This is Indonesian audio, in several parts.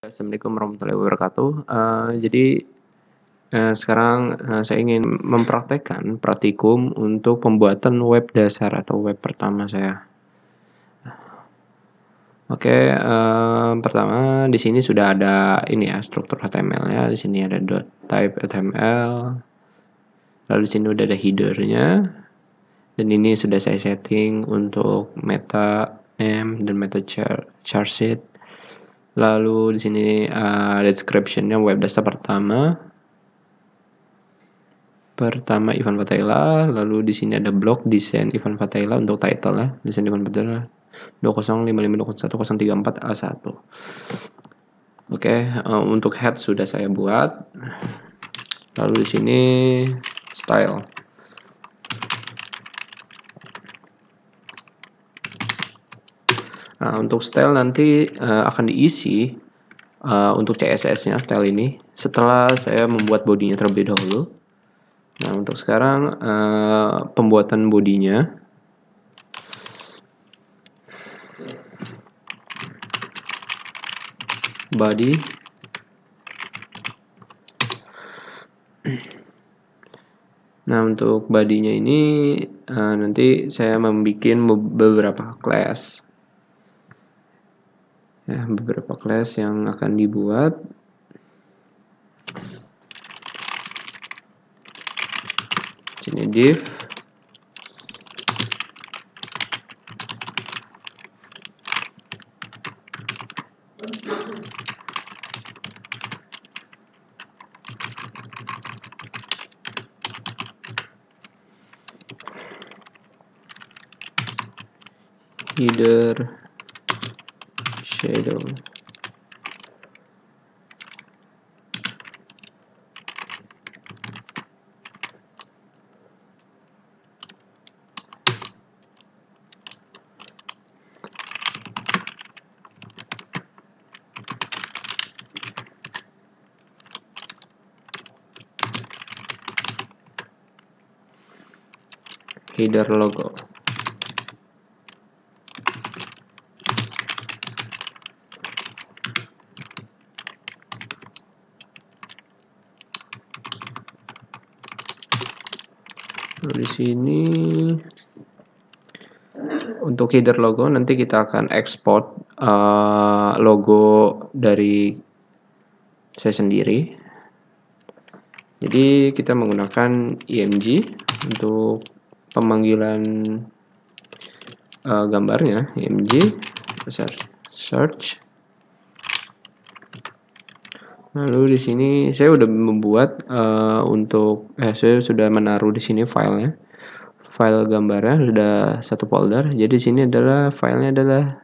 Assalamualaikum warahmatullahi wabarakatuh. Sekarang saya ingin mempraktekkan praktikum untuk pembuatan web dasar atau web pertama saya. Oke, pertama di sini sudah ada ini ya, struktur HTML-nya. Di sini ada .type HTML. Lalu di sini udah ada header-nya. Dan ini sudah saya setting untuk meta name dan meta chart sheet. Lalu di sini description-nya web dasar pertama Ivan Fatayla. Lalu di sini ada blog desain Ivan Fatayla untuk title ya, desain Ivan Fatayla 2055211034A1. Oke, untuk head sudah saya buat. Lalu di sini style. Nah, untuk style nanti akan diisi untuk CSS-nya style ini setelah saya membuat bodinya terlebih dahulu. Nah, untuk sekarang pembuatan bodinya. Body. Nah, untuk bodinya ini nanti saya membuat beberapa class. Ya, beberapa class yang akan dibuat. Sini div. Header shadow. Header logo. Di sini untuk header logo nanti kita akan ekspor logo dari saya sendiri. Jadi kita menggunakan img untuk pemanggilan gambarnya. Img search. Lalu di sini saya sudah membuat saya sudah menaruh di sini filenya. File gambarnya sudah satu folder. Jadi di sini adalah filenya adalah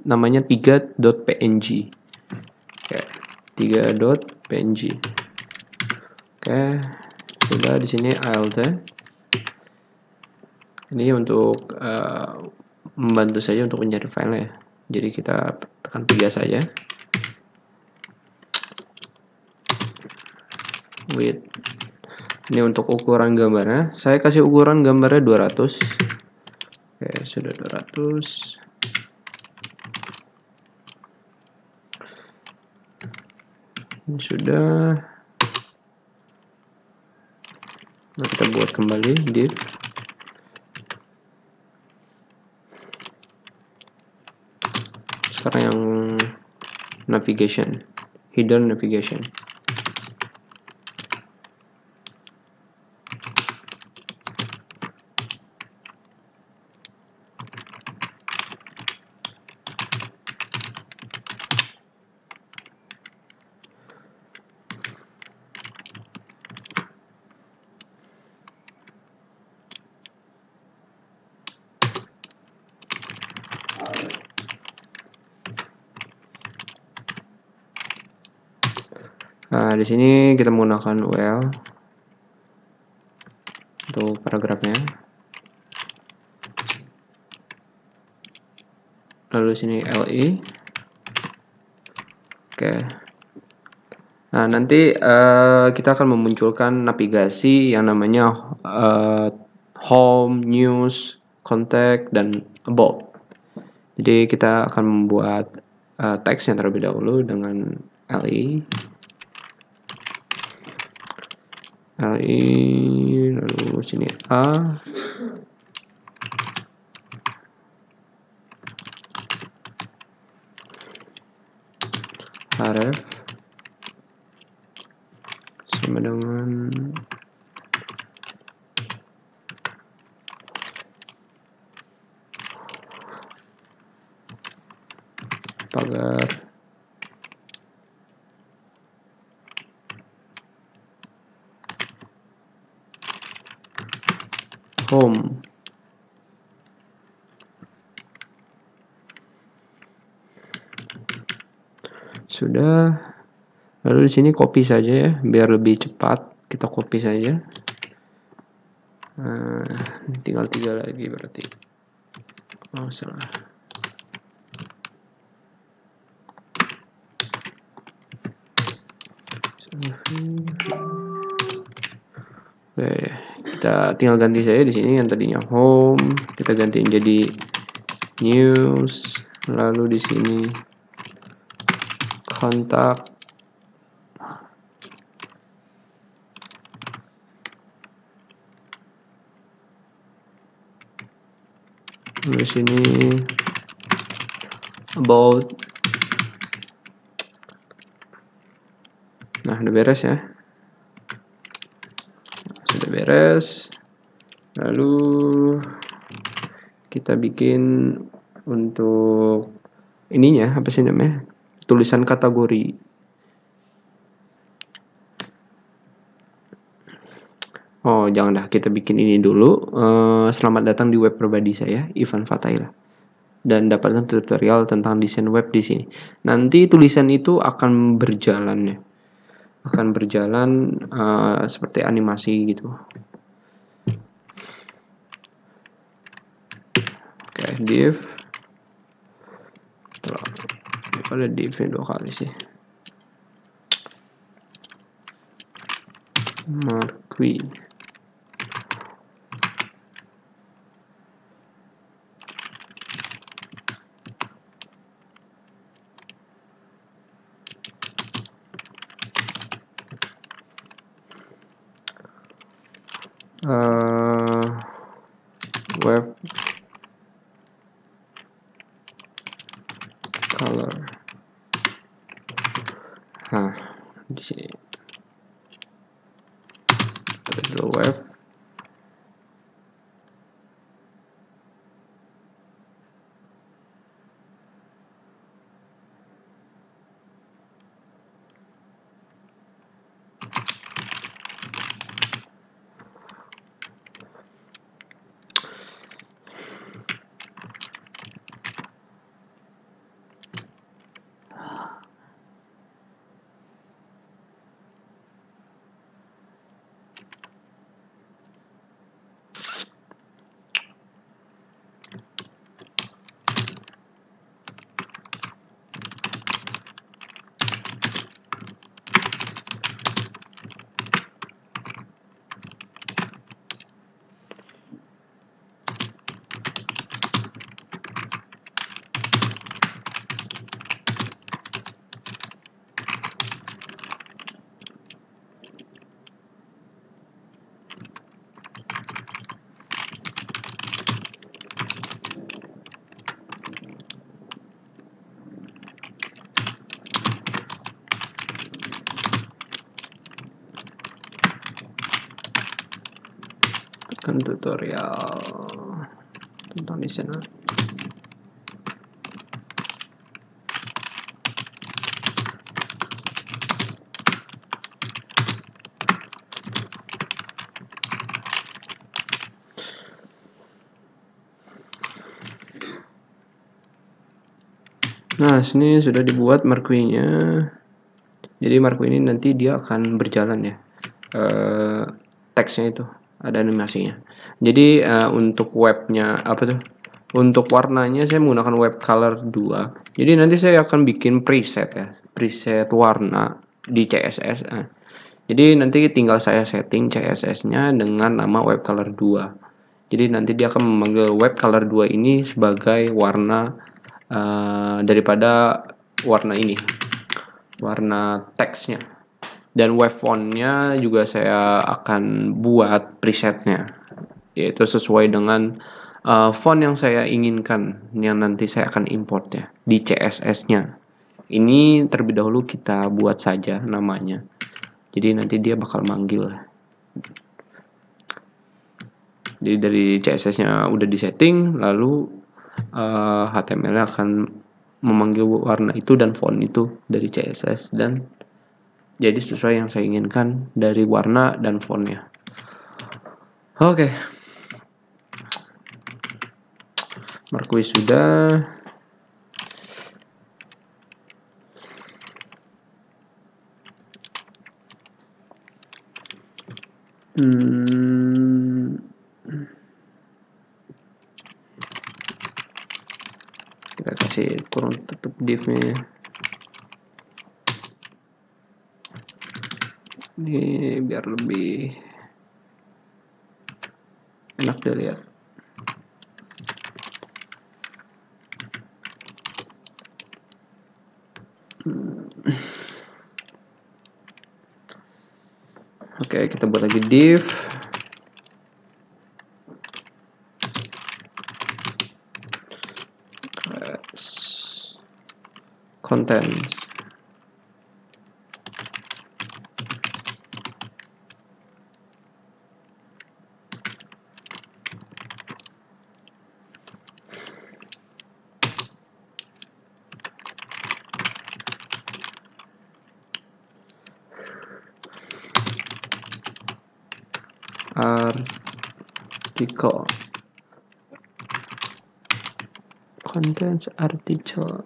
namanya 3.png. Oke, 3.png. Oke, sudah di sini alt. Ini untuk membantu saya untuk mencari filenya. Jadi kita tekan 3 saja. Width. Ini untuk ukuran gambarnya. Saya kasih ukuran gambarnya 200. Oke, sudah 200. Ini sudah. Nah, kita buat kembali div. Sekarang yang navigation, hidden navigation. Nah, di sini kita menggunakan UL untuk paragrafnya. Lalu di sini LI. Oke. Nah, nanti kita akan memunculkan navigasi yang namanya home, news, contact, dan about. Jadi kita akan membuat teks yang terlebih dahulu dengan li, lalu sini a, href sama dengan pagar home. Sudah. Lalu di sini copy saja ya, biar lebih cepat. Kita copy saja. Nah, tinggal 3 lagi berarti. Oh, salah. Oke, kita tinggal ganti saja di sini yang tadinya home, kita gantiin jadi news, lalu di sini kontak, lalu di sini about. Nah, udah beres ya. Sudah beres. Lalu kita bikin untuk ininya apa sih namanya? Tulisan kategori. Oh, jangan dah, kita bikin ini dulu. Selamat datang di web pribadi saya, Ivan Fataila. Dan dapatkan tutorial tentang desain web di sini. Nanti tulisan itu akan berjalan ya. Akan berjalan seperti animasi gitu. Oke, div. Ada div-nya 2 kali sih. Marquee. Web color. Nah, di sini terus web kan tutorial tentang desain. Nah, sini sudah dibuat marquee-nya. Jadi marquee ini nanti dia akan berjalan ya. Teksnya itu ada animasinya. Jadi untuk webnya apa tuh? Untuk warnanya saya menggunakan web color 2. Jadi nanti saya akan bikin preset ya. Preset warna di CSS. Jadi nanti tinggal saya setting CSS-nya dengan nama web color 2. Jadi nanti dia akan memanggil web color 2 ini sebagai warna daripada warna ini. warna teksnya. Dan wave fontnya juga saya akan buat presetnya, yaitu sesuai dengan font yang saya inginkan, yang nanti saya akan import ya di CSS-nya. Ini terlebih dahulu kita buat saja namanya. Jadi nanti dia bakal manggil. Jadi dari CSS-nya udah disetting, lalu HTML-nya akan memanggil warna itu dan font itu dari CSS, dan jadi sesuai yang saya inginkan dari warna dan fontnya. Oke. Marquee sudah. Kita kasih kurung tutup div-nya. Ini biar lebih enak dilihat. Oke, kita buat lagi div. Contents. Article. Contents article.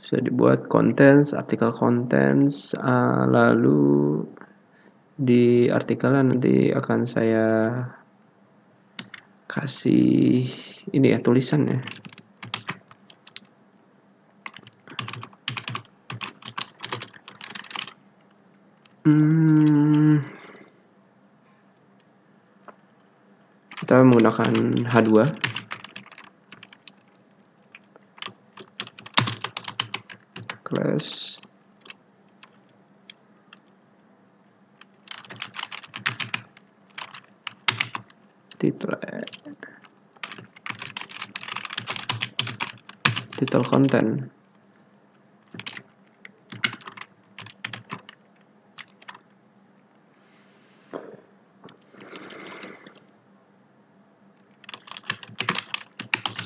Sudah dibuat contents, artikel contents, lalu di artikelnya nanti akan saya kasih ini ya, tulisan ya. Kita menggunakan H2. Class title content.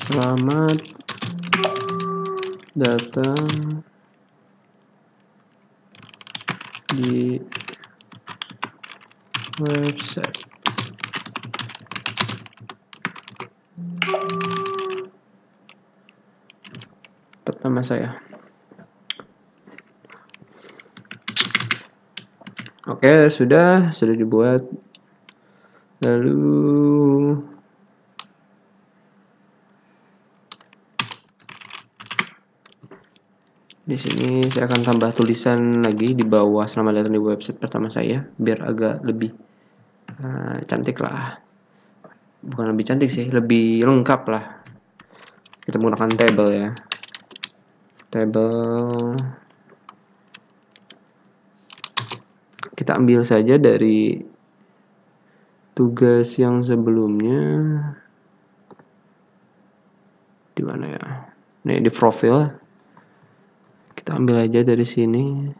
Selamat datang di website pertama saya. Oke, sudah dibuat. Lalu di sini saya akan tambah tulisan lagi di bawah selamat datang di website pertama saya, biar agak lebih cantik lah. Bukan lebih cantik sih, lebih lengkap lah. Kita menggunakan table ya. Table. Kita ambil saja dari tugas yang sebelumnya. Di mana ya? Nih di profil. Kita ambil aja dari sini.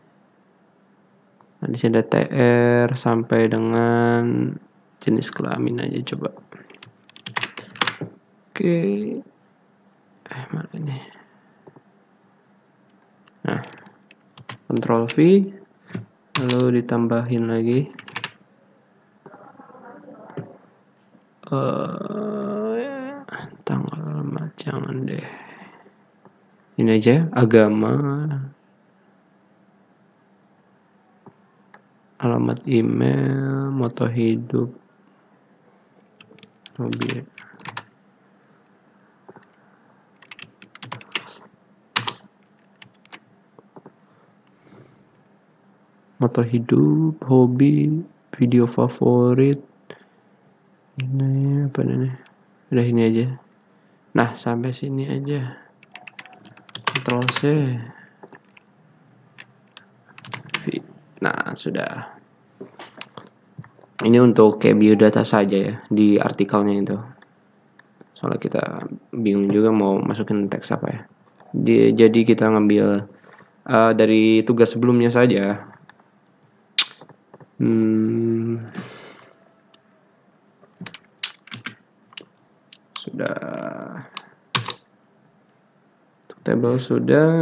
Nah, di sini ada TR sampai dengan jenis kelamin aja coba. Oke. Mana ini? Nah, Ctrl V, lalu ditambahin lagi tanggal alamat, jangan deh. Ini aja, agama, alamat email, moto hidup, hobi. Moto hidup, hobi, video favorit ini apa nih, udah ini aja. Nah sampai sini aja, Ctrl C. Nah sudah, ini untuk kayak biodata saja ya di artikelnya itu, soalnya kita bingung juga mau masukin teks apa ya. Jadi kita ngambil dari tugas sebelumnya saja. Sudah, table sudah.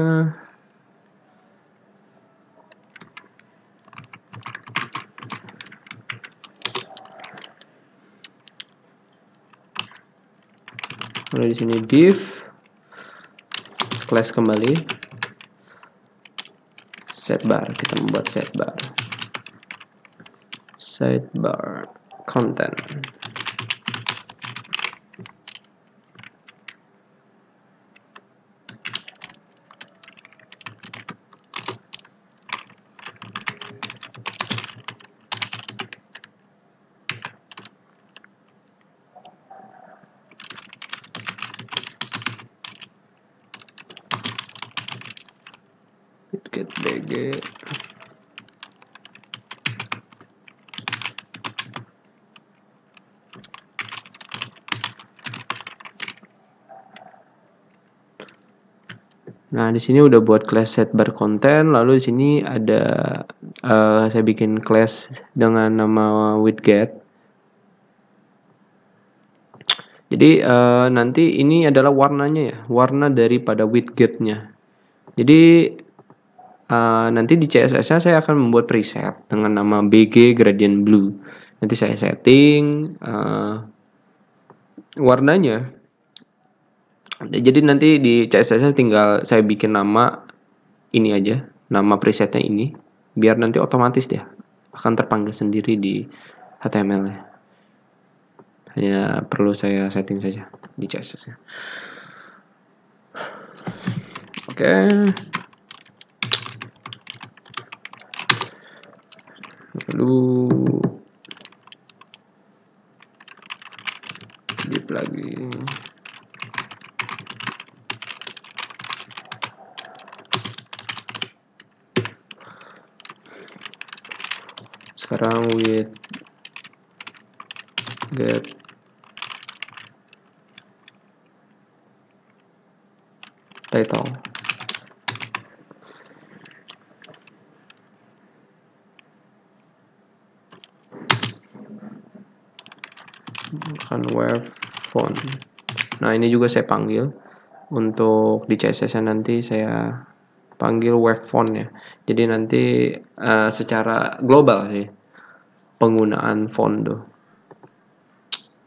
Lalu di sini div class kembali, sidebar, kita membuat sidebar content. Get BG. Nah, di sini udah buat class sidebar content, lalu di sini ada saya bikin class dengan nama widget. Jadi nanti ini adalah warnanya ya, warna daripada widgetnya. Jadi nanti di CSS-nya saya akan membuat preset dengan nama BG gradient blue. Nanti saya setting warnanya. Jadi nanti di CSS tinggal saya bikin nama ini aja, nama presetnya ini, biar nanti otomatis dia akan terpanggil sendiri di HTML-nya. Hanya perlu saya setting saja di CSS-nya. Oke. Lalu div lagi. Sekarang with get title. Kan web font. Nah ini juga saya panggil untuk di CSS nanti saya panggil web font ya. Jadi nanti secara global sih penggunaan font tuh,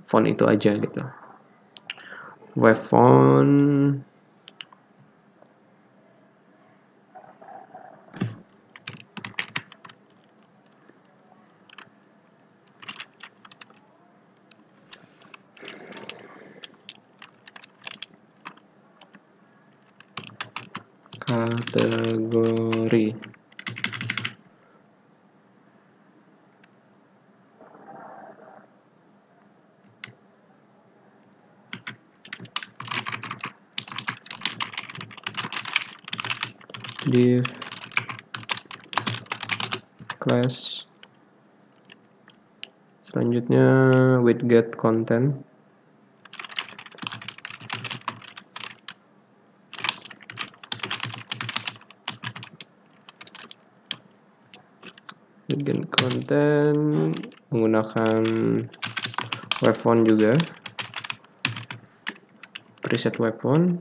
font itu aja gitu. Web font kategori. Div class, selanjutnya widget content, widget content menggunakan web font juga, preset web font.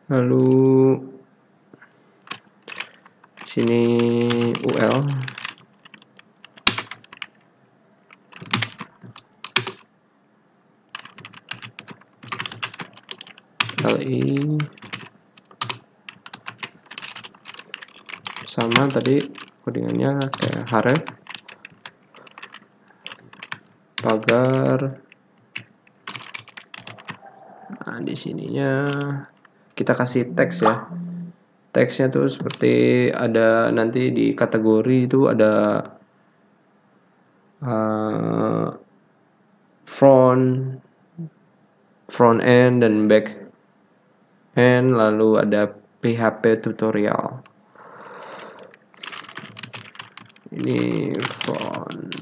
Lalu sini UL LI sama tadi codingannya kayak href, pagar. Nah di sininya kita kasih teks ya. Teksnya tuh seperti ada nanti di kategori itu ada front end dan back end, lalu ada PHP tutorial. Ini front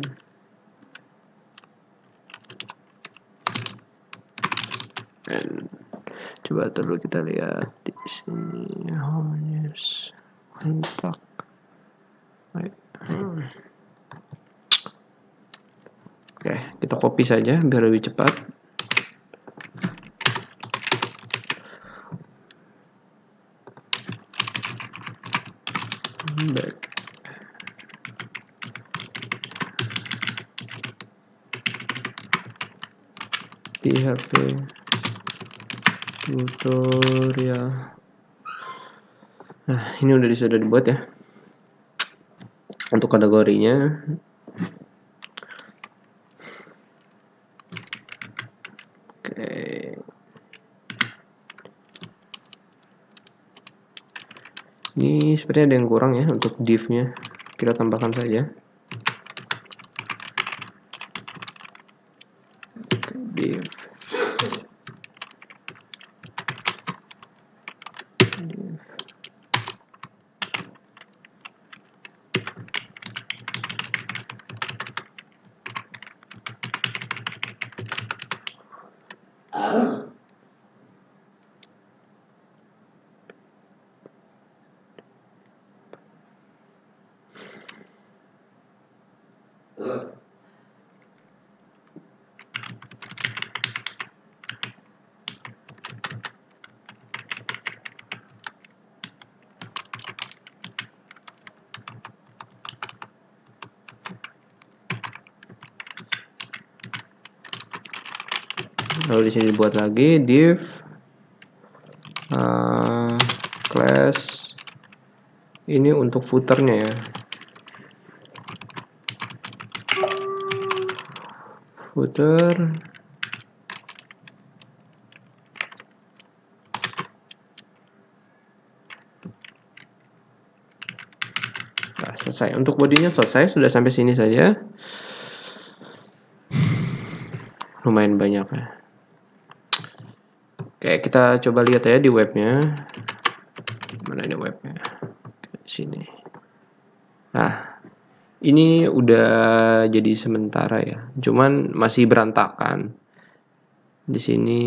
end. Coba dulu kita lihat di sini home news kontak. Oke, kita copy saja biar lebih cepat. Back. PHP tutorial. Nah, ini sudah dibuat ya. Untuk kategorinya. Oke. Ini sepertinya ada yang kurang ya untuk div-nya. Kita tambahkan saja. Oke, div. Lalu di sini dibuat lagi div class ini untuk footernya ya. Footer nah, selesai. Untuk bodinya selesai, sudah sampai sini saja. Lumayan banyak ya. Oke, kita coba lihat ya di webnya. Mana ini webnya? Di sini. Nah, ini udah jadi sementara ya. Cuman masih berantakan. Di sini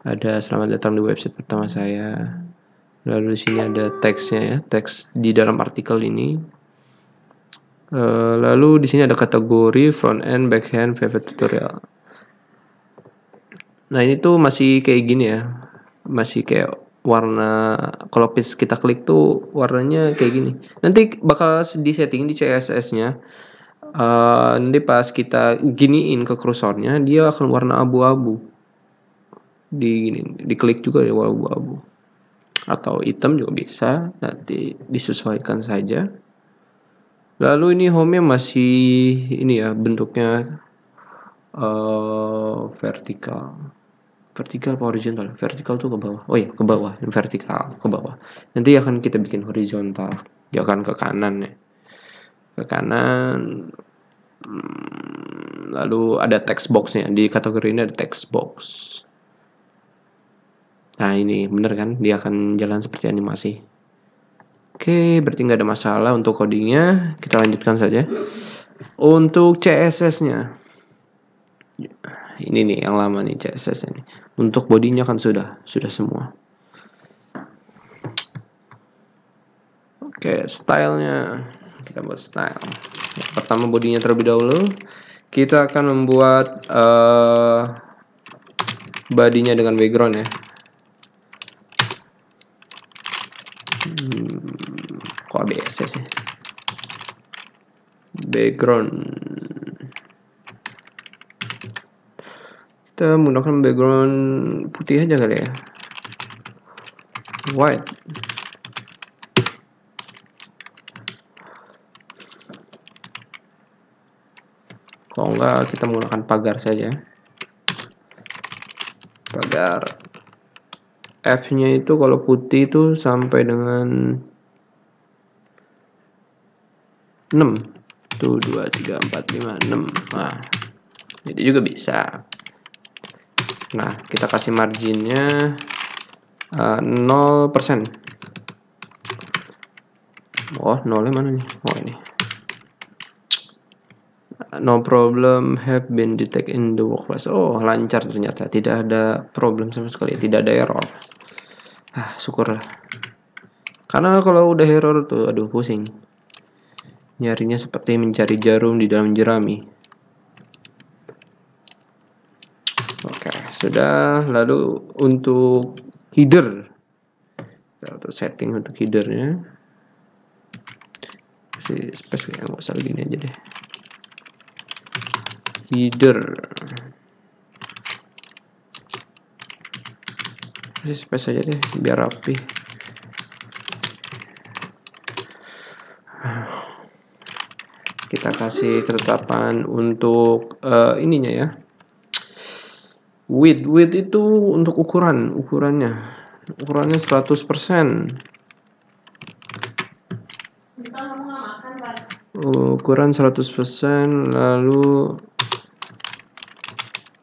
ada selamat datang di website pertama saya. Lalu di sini ada teksnya ya, teks di dalam artikel ini. Lalu di sini ada kategori front end, back end, PHP tutorial. Nah, ini tuh masih kayak gini ya. Masih kayak warna, kalau kita klik tuh warnanya kayak gini. Nanti bakal di setting di CSS-nya. Nanti pas kita giniin ke kursornya, dia akan warna abu-abu. Diklik juga ya abu-abu. Atau hitam juga bisa, nanti disesuaikan saja. Lalu ini home-nya masih ini ya, bentuknya vertikal apa horizontal? Vertikal tuh ke bawah. Oh iya, ke bawah. Vertikal ke bawah. Nanti akan kita bikin horizontal. Dia akan ke kanan ya. Ke kanan. Lalu ada text box-nya. Di kategori ini ada text box. Nah, ini bener kan? Dia akan jalan seperti animasi. Oke, berarti nggak ada masalah untuk codingnya. Kita lanjutkan saja. Untuk CSS-nya. Ini nih yang lama nih CSS-nya nih. Untuk bodinya kan sudah semua. Oke, stylenya kita buat style. Pertama bodinya terlebih dahulu. Kita akan membuat bodinya dengan background ya. Kok ABS sih? Background. Kita menggunakan background putih aja kali ya. White. Kalau enggak kita menggunakan pagar saja. Pagar. F-nya itu kalau putih itu sampai dengan 6. Tuh 2, 3, 4, 5, 6. Nah, itu juga bisa. Nah, kita kasih marginnya 0%. Oh, nolnya mana nih? Oh, ini. No problem have been detected in the workplace. Oh, lancar ternyata. Tidak ada problem sama sekali. Tidak ada error. Syukurlah. Karena kalau udah error tuh, aduh pusing. Nyarinya seperti mencari jarum di dalam jerami. Oke, sudah. Lalu untuk header. Kita setting untuk headernya. Space yang nggak usah gini aja deh. Header. Space aja deh, biar rapi. Kita kasih ketetapan untuk ininya ya. Width itu untuk ukurannya 100%. Ukuran 100%, lalu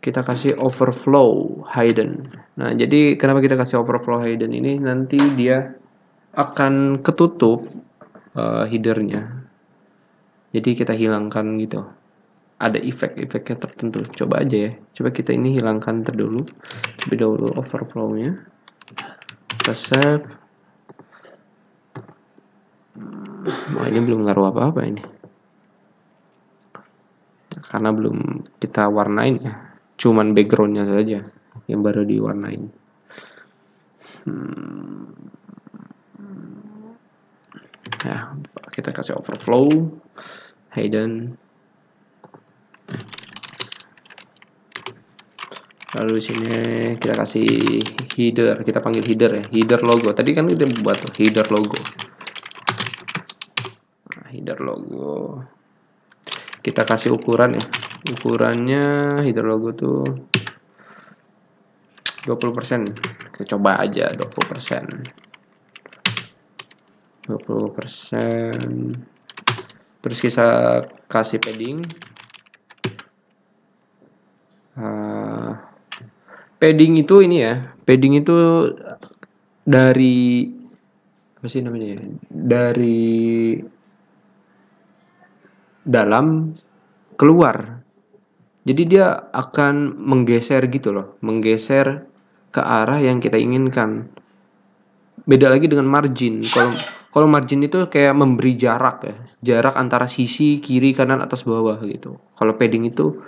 kita kasih overflow hidden. Nah, jadi kenapa kita kasih overflow hidden ini, nanti dia akan ketutup headernya. Jadi kita hilangkan gitu. Ada efek-efeknya tertentu. Coba aja ya. Coba kita ini hilangkan terdulu. Terlebih dahulu overflow-nya. Kita save. Wah, ini belum ngaruh apa-apa ini. Karena belum kita warnain ya. Cuman background-nya saja yang baru diwarnain. Ya, kita kasih overflow hidden. Lalu di sini kita kasih header, kita panggil header ya, header logo. Tadi kan udah buat tuh header logo. Nah, header logo. Kita kasih ukuran ya. Ukurannya header logo tuh 20%. Kita coba aja 20%. 20%. Terus kita kasih padding. Padding itu ini ya, padding itu dari apa sih namanya ya? Dari dalam keluar. Jadi dia akan menggeser gitu loh, menggeser ke arah yang kita inginkan. Beda lagi dengan margin. Kalau margin itu kayak memberi jarak ya, jarak antara sisi kiri, kanan, atas, bawah gitu. Kalau padding itu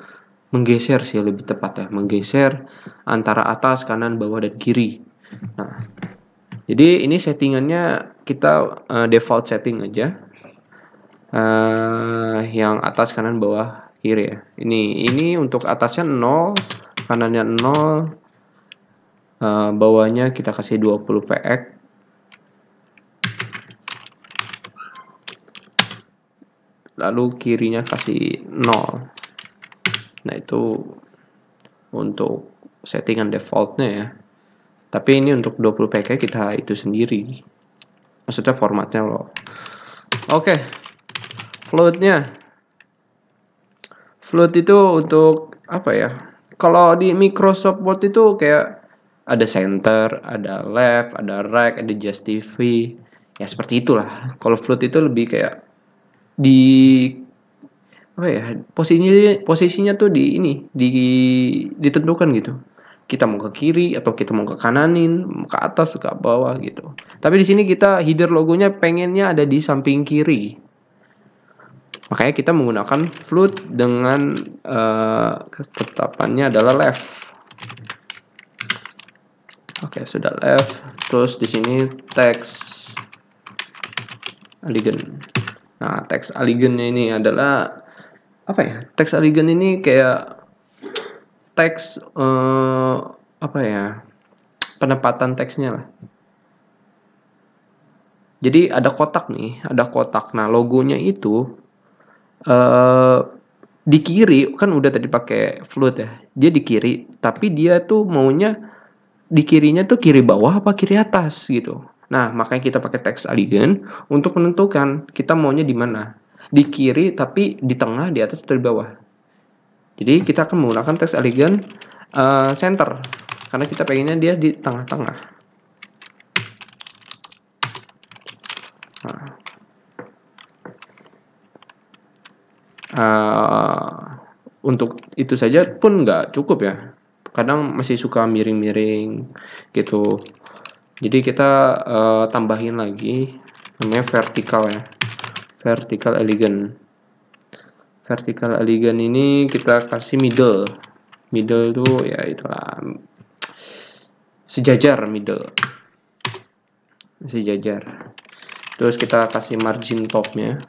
menggeser sih lebih tepat ya, menggeser antara atas, kanan, bawah, dan kiri. Nah, jadi ini settingannya kita default setting aja, yang atas, kanan, bawah, kiri ya. Ini untuk atasnya 0, kanannya 0, bawahnya kita kasih 20 px. Lalu kirinya kasih 0. Nah, itu untuk settingan defaultnya ya. Tapi ini untuk 20 pk kita itu sendiri. Maksudnya formatnya loh. Oke. Floatnya. Float itu untuk apa ya? Kalau di Microsoft Word itu kayak ada center, ada left, ada right, ada justify. Ya seperti itulah. Kalau float itu lebih kayak di apa ya, posisinya tuh di ini ditentukan gitu, kita mau ke kiri atau kita mau ke kananin, mau ke atas, ke bawah gitu. Tapi di sini kita header logonya pengennya ada di samping kiri, makanya kita menggunakan float dengan ketetapannya adalah left. Oke, sudah left. Terus di sini text elegant. Nah, text elegantnya ini adalah apa ya? Teks elegant ini kayak teks apa ya? Penempatan teksnya lah. Jadi ada kotak nih, ada kotak. Nah, logonya itu di kiri kan udah tadi pakai float ya. Dia di kiri, tapi dia tuh maunya di kirinya tuh kiri bawah apa kiri atas gitu. Nah, makanya kita pakai text elegant untuk menentukan kita maunya di mana. Di kiri tapi di tengah, di atas atau di bawah. Jadi kita akan menggunakan text elegant center karena kita pengennya dia di tengah-tengah. Nah, untuk itu saja pun nggak cukup ya. Kadang masih suka miring-miring gitu. Jadi kita tambahin lagi namanya vertical ya. Vertical elegant. Vertical elegant ini kita kasih middle. Middle tuh ya itulah sejajar middle. Sejajar. Terus kita kasih margin topnya.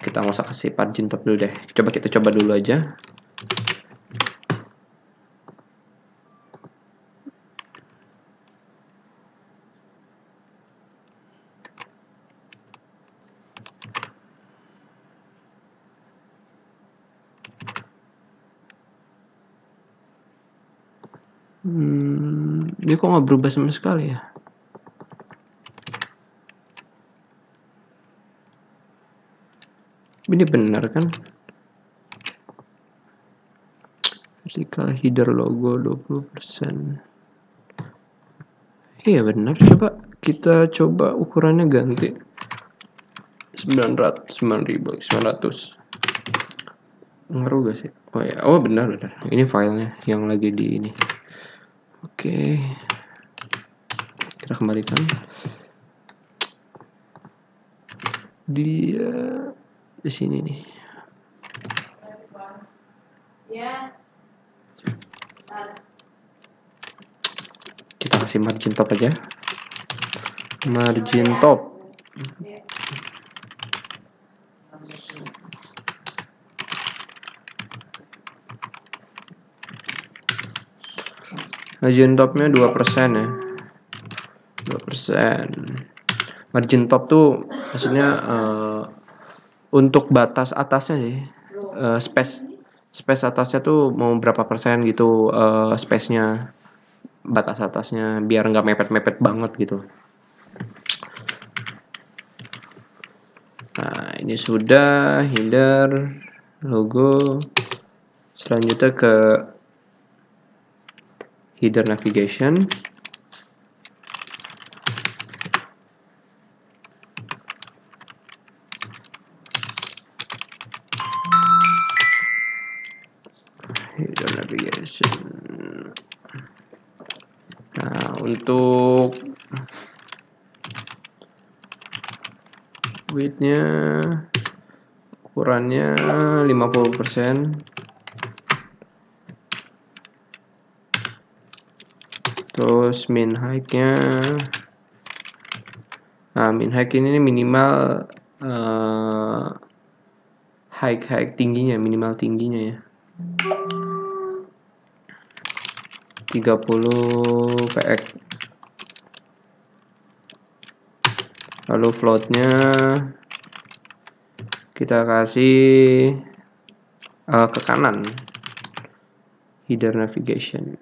Kita nggak usah kasih margin top dulu deh. Kita coba dulu aja. Dia kok nggak berubah sama sekali ya? Ini benar kan? Vertical header logo 20%. Iya benar. Kita coba ukurannya ganti 900. Ngaruh gak sih? Oh ya, benar. Ini filenya yang lagi di ini. Oke. Kita kembalikan. Dia di sini nih. Kita kasih margin top aja. Margin top. Margin topnya 2% ya. 2%. Margin top tuh maksudnya untuk batas atasnya sih. Space atasnya tuh mau berapa persen gitu space-nya, batas atasnya biar nggak mepet-mepet banget gitu. Nah, ini sudah header, logo. Selanjutnya ke header navigation. Header navigation. Nah, untuk width-nya ukurannya 50%. Terus min height-nya, min height ini minimal height tingginya, minimal tingginya ya 30 px. Lalu float-nya kita kasih ke kanan, header navigation.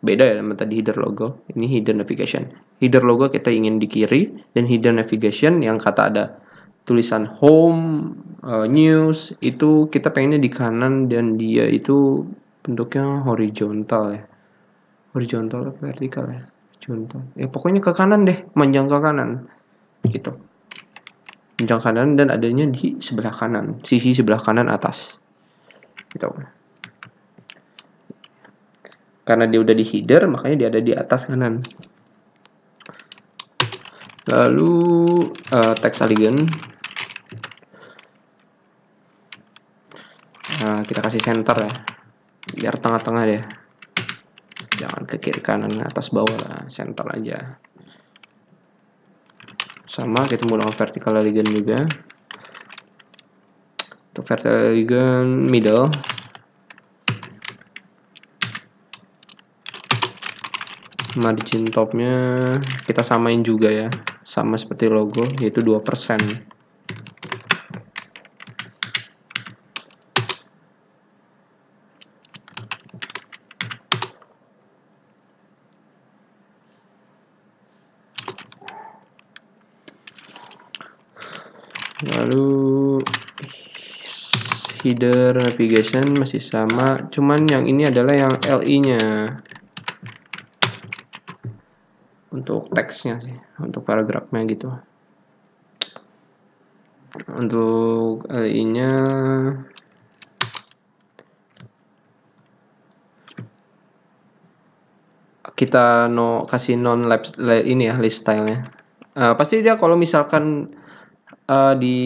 Beda ya sama tadi header logo. Ini header navigation. Header logo kita ingin di kiri, dan header navigation yang kata ada tulisan home, news itu kita pengennya di kanan, dan dia itu bentuknya horizontal ya. Horizontal atau vertikal ya? Horizontal. Ya pokoknya ke kanan deh, manjang ke kanan. Gitu. Manjang kanan dan adanya di sebelah kanan, sisi sebelah kanan atas. Gitu. Karena dia udah di header, makanya dia ada di atas kanan. Lalu text elegant. Nah, kita kasih center ya, biar tengah-tengah deh. Jangan ke kiri kanan, atas bawah lah, center aja. Sama kita menggunakan vertical elegant juga. Untuk vertical elegant middle. Margin topnya kita samain juga ya, sama seperti logo, yaitu 2%. Lalu header navigation masih sama, cuman yang ini adalah yang LI-nya untuk teksnya sih, untuk paragrafnya gitu. Untuk LI-nya kita kasih non lab ini ya, list style-nya. Pasti dia kalau misalkan di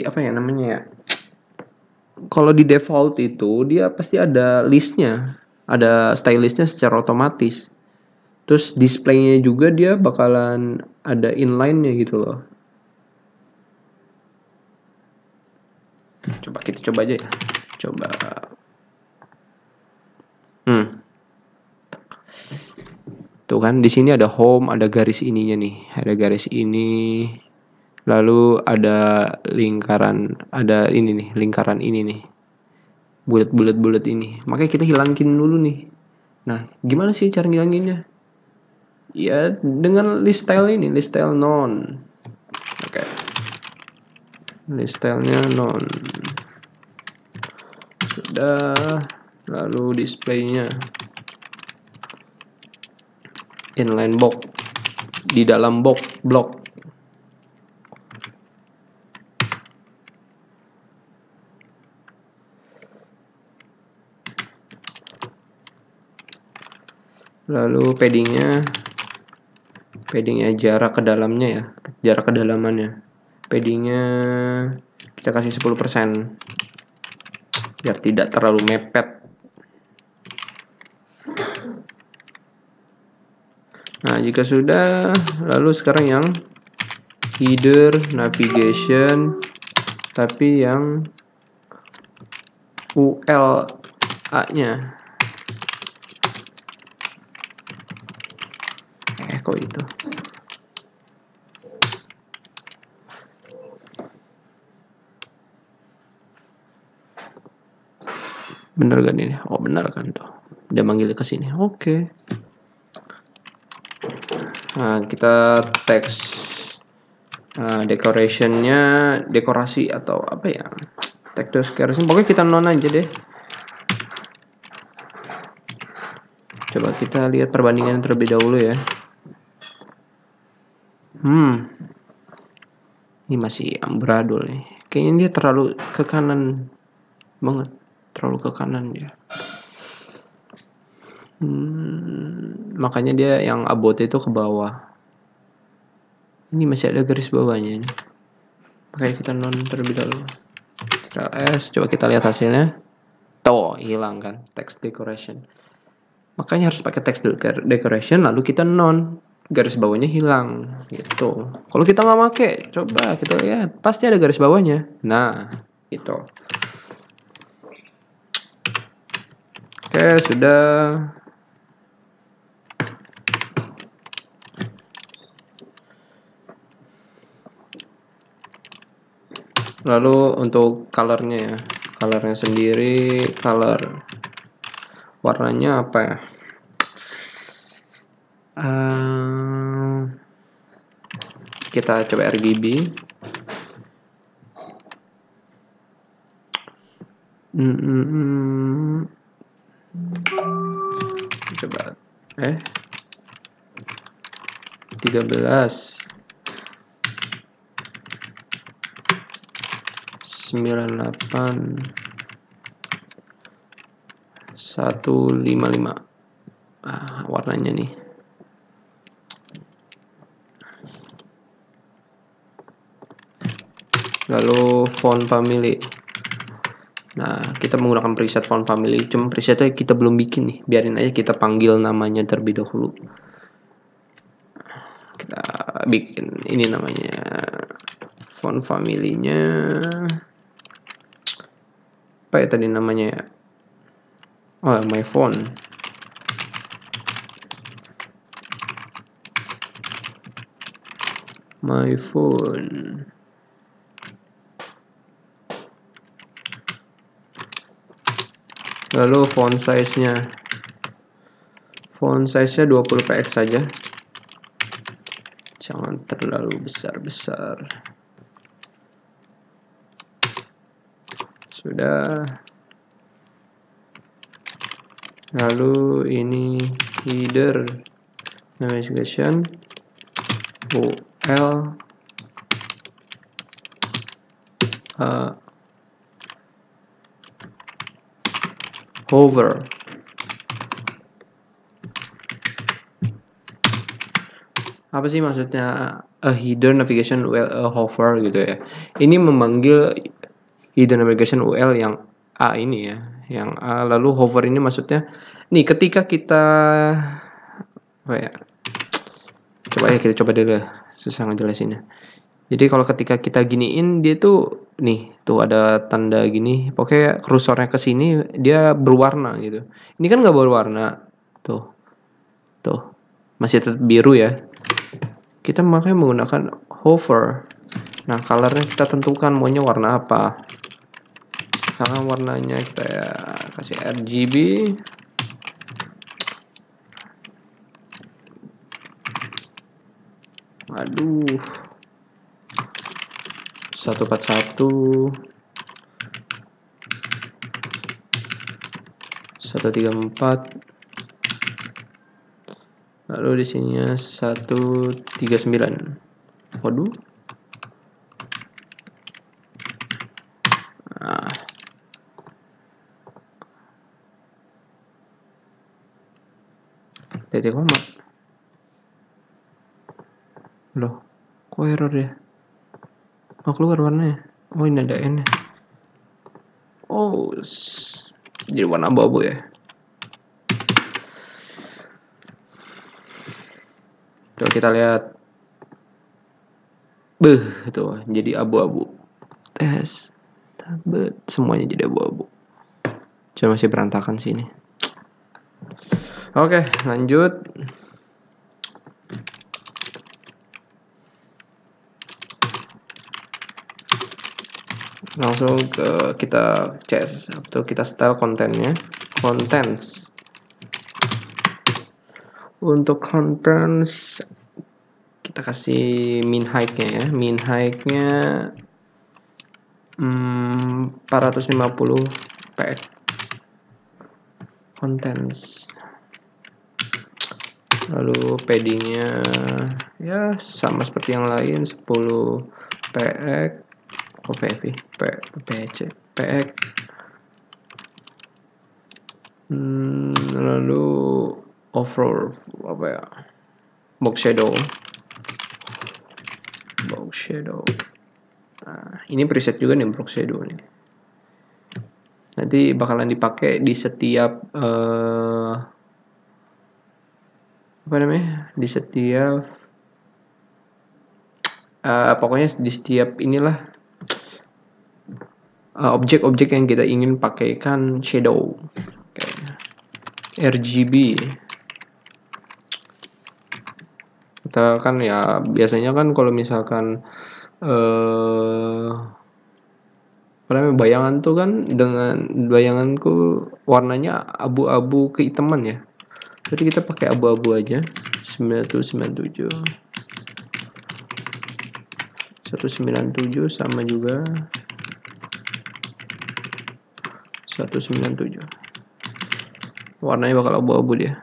apa ya namanya ya, kalau di default itu dia pasti ada listnya, ada stylistnya secara otomatis. Terus displaynya juga dia bakalan ada inline-nya gitu loh. Coba kita coba aja ya. Coba. Tuh kan di sini ada home, ada garis ininya nih, ada garis ini. Lalu ada lingkaran, ada ini nih, lingkaran ini nih. Bulat-bulat ini. Makanya kita hilangin dulu nih. Nah, gimana sih cara ngilanginnya? Ya, dengan list style ini, list style non. Oke. List style-nya non. Sudah, lalu display-nya inline box di dalam box block. Lalu paddingnya jarak ke dalamnya ya, jarak kedalamannya. Paddingnya kita kasih 10% biar tidak terlalu mepet. Nah, jika sudah, lalu sekarang yang header navigation tapi yang ULA-nya. Kok itu? Bener kan ini? Oh, bener kan tuh. Dia manggil ke sini. Oke. Nah, kita teks decoration-nya, dekorasi atau apa ya? Text decoration. Pokoknya kita non aja deh. Coba kita lihat perbandingan terlebih dahulu ya. Ini masih amburadul nih. Kayaknya dia terlalu ke kanan banget. Terlalu ke kanan dia. Makanya dia yang about itu ke bawah. Ini masih ada garis bawahnya ini. Makanya kita non terlebih dahulu. Ctrl S, coba kita lihat hasilnya. Tuh, hilang kan text decoration. Makanya harus pakai text decoration lalu kita non, garis bawahnya hilang gitu. Kalau kita nggak pakai, coba kita lihat, pasti ada garis bawahnya. Nah, gitu. Oke, sudah. Lalu untuk colornya ya, colornya sendiri, color warnanya apa ya? Kita coba RGB. Coba 13 98 155. Warnanya nih. Lalu font family. Nah, kita menggunakan preset font family. Cuma presetnya kita belum bikin nih. Biarin aja kita panggil namanya terlebih dahulu. Kita bikin ini namanya font family-nya. Apa ya tadi namanya ya? Oh, my font. My phone. Lalu font size-nya. Font size-nya 20 px saja. Jangan terlalu besar-besar. sudah. Lalu ini header navigation UL hover. Apa sih maksudnya a header navigation UL hover gitu ya? Ini memanggil header navigation UL yang A ini ya, yang A. Lalu hover ini maksudnya, nih ketika kita apa ya? Coba ya kita coba dulu, susah ngejelasinnya. Jadi kalau ketika kita giniin dia tuh nih, tuh ada tanda gini, pokoknya kursornya ke sini dia berwarna gitu. Ini kan nggak berwarna, tuh, masih tetap biru ya. Kita makanya menggunakan hover. Nah, colornya kita tentukan maunya warna apa. Karena warnanya kita ya kasih RGB. Aduh. 141 134. Lalu di sininya 139. Waduh. Nah. Titik koma. Loh, kok error ya? Oh, keluar warnanya. Oh, ini ada N-nya. Oh, jadi warna abu-abu ya. Coba kita lihat. Itu jadi abu-abu. Tes. Semuanya jadi abu-abu. Coba masih berantakan sini. Oke, lanjut. Langsung ke kita CS atau kita style kontennya. Contents. Untuk contents kita kasih min height-nya ya. Min height-nya 450 px. Contents. Lalu paddingnya ya sama seperti yang lain 10 px. px. Lalu overall apa ya, box shadow. Nah, ini preset juga nih box shadow nih. Nanti bakalan dipakai di setiap apa namanya, di setiap pokoknya di setiap inilah objek-objek yang kita ingin pakaikan shadow. RGB. Kita kan ya biasanya kan kalau misalkan apa namanya, bayangan tuh kan, dengan bayanganku warnanya abu-abu kehitaman ya. Jadi kita pakai abu-abu aja. 197 sama juga 197. Warnanya bakal abu-abu dia.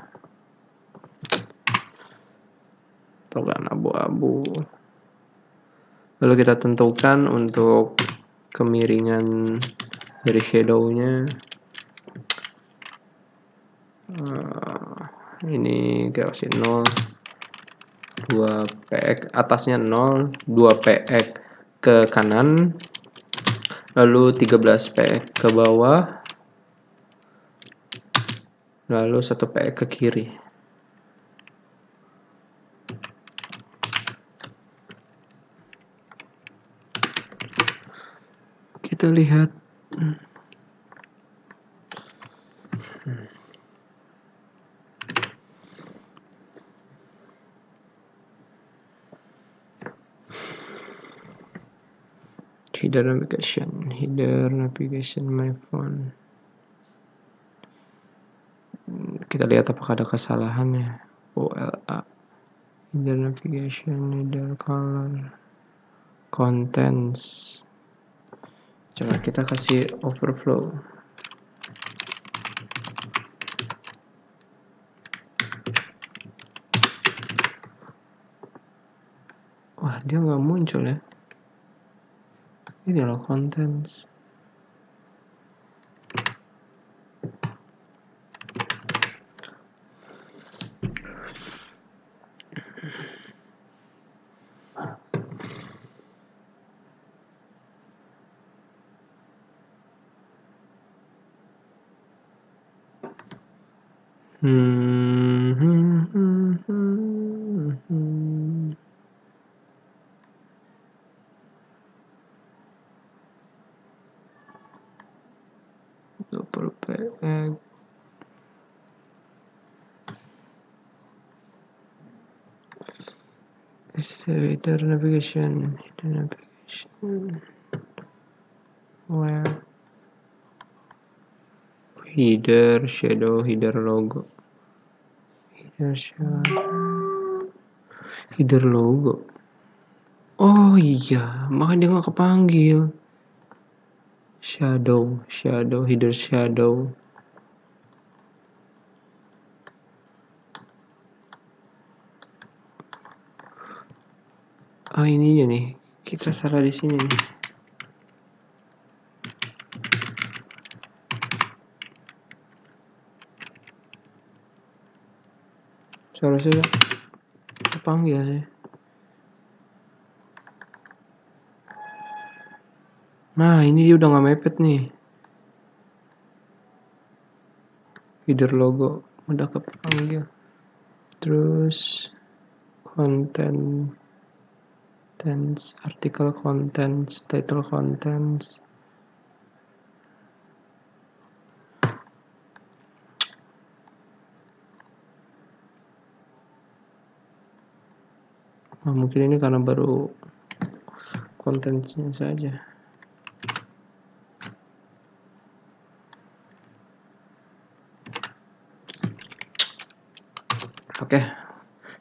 Tuh kan abu-abu. Lalu kita tentukan untuk kemiringan dari shadownya. Ini kita kasih 0, 2 px atasnya 0, 2 px ke kanan, lalu 13 px ke bawah, lalu 1 px ke kiri. Kita lihat. Header navigation my phone. Kita lihat apakah ada kesalahannya. OLA. Header navigation, header color, contents. Coba kita kasih overflow. Wah, dia nggak muncul ya. Ini loh contents. Double PX. Header navigation. Where? Header, shadow, header logo. Header logo. Oh iya, makanya dia nggak kepanggil. Shadow, header shadow. Ah, ininya nih, kita salah di sini nih. Seharusnya kepanggil ya. Nah, ini dia udah nggak mepet nih. Header logo udah kepanggil. Terus contents, article contents, title contents. Nah, mungkin ini karena baru contentnya saja. Oke,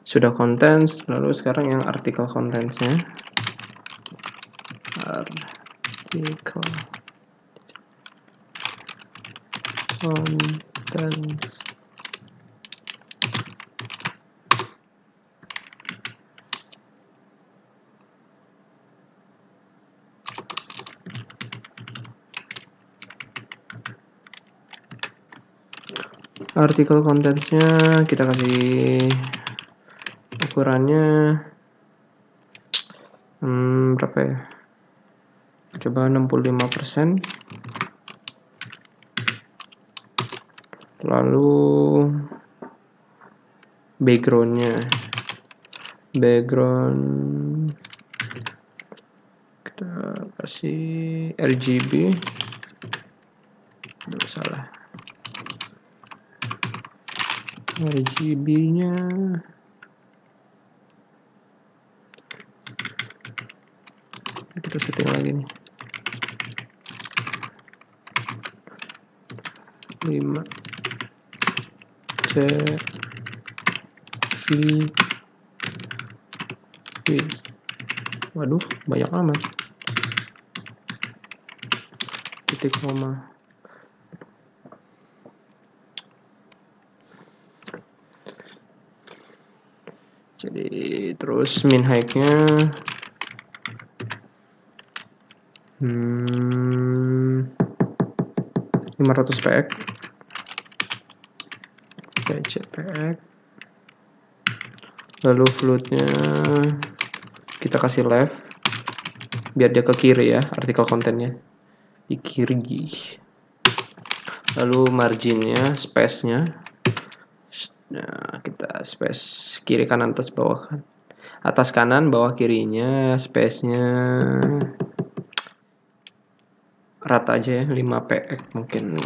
sudah contents, lalu sekarang yang article contentsnya. Article contents. Artikel contentsnya kita kasih ukurannya berapa ya? Coba 65%. Lalu background kita kasih RGB. Aduh, salah. RGB-nya kita setting lagi nih. 5 C V. Waduh, banyak amat. Titik koma. Jadi terus min height-nya 500 px. PX. Lalu float-nya kita kasih left biar dia ke kiri ya, artikel kontennya di kiri. Lalu marginnya, space-nya, nah kita space kiri kanan atas bawah kan, atas kanan bawah kirinya, space-nya rata aja ya, 5 px mungkin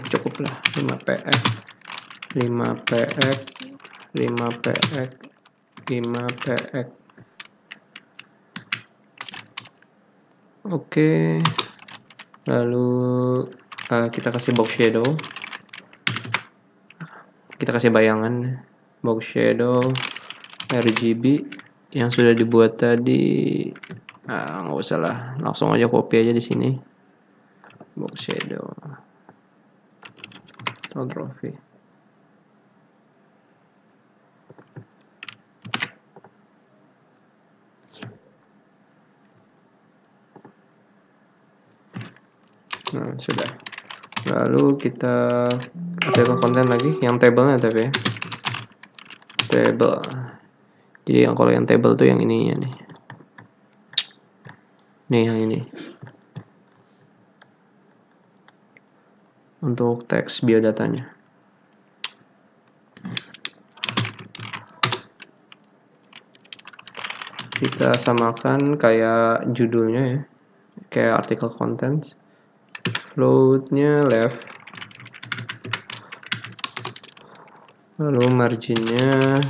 cukup lah. 5 px. Oke, lalu kita kasih box shadow, kita kasih bayangan box shadow RGB yang sudah dibuat tadi. Nggak usah lah, langsung aja copy aja di sini. box shadow, photography. Nah, sudah. Lalu kita artikel konten lagi, yang table-nya tapi ya. Table. Jadi yang kalau yang table tuh yang ininya nih. Nih yang ini. Untuk teks biodatanya. Kita samakan kayak judulnya ya. Kayak artikel content. Floatnya left. Lalu marginnya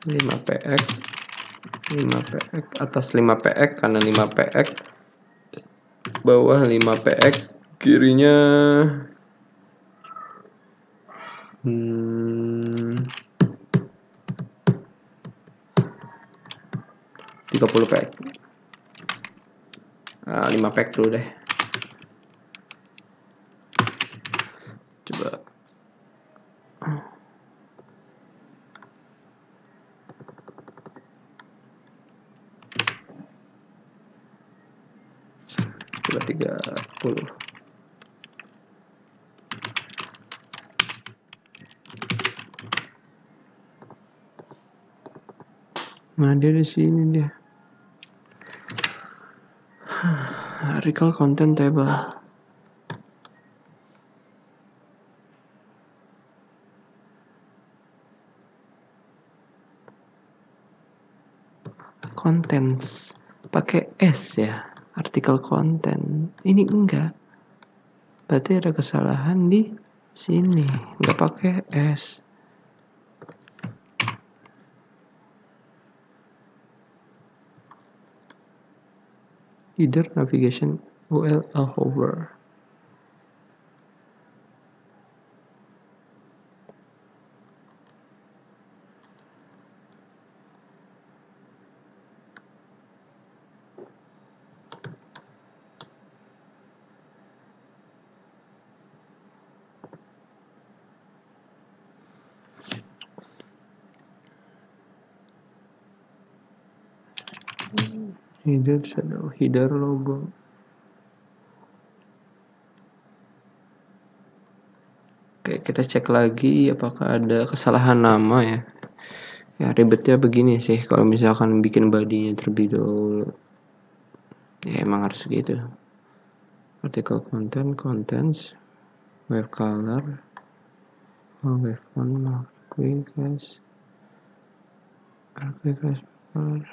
5px, 5px, atas 5px karena 5px, bawah 5px, kirinya 30px. 5px dulu deh. Coba. Coba 30. Nah, dia di sini dia. Article content table. Contents pakai S ya, artikel content. Ini enggak. Berarti ada kesalahan di sini, enggak pakai S. Either navigation UL hover. Header shadow, header logo. Oke, kita cek lagi apakah ada kesalahan nama ya. Ya ribetnya begini sih kalau misalkan bikin bodinya terlebih dahulu. Ya emang harus gitu. Article content, contents, wave color, wave font, marquee class, color.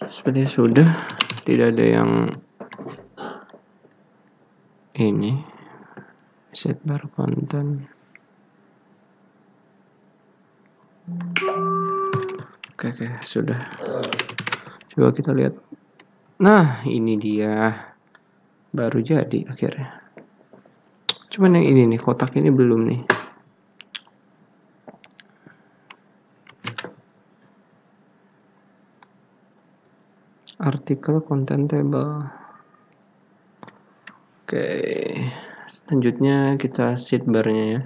Sepertinya sudah, tidak ada yang ini set bar konten. Oke, sudah. Coba kita lihat. Nah, ini dia. Baru jadi akhirnya. Cuman yang ini nih, kotak ini belum nih. Artikel content table. Oke. Selanjutnya kita sidebarnya ya.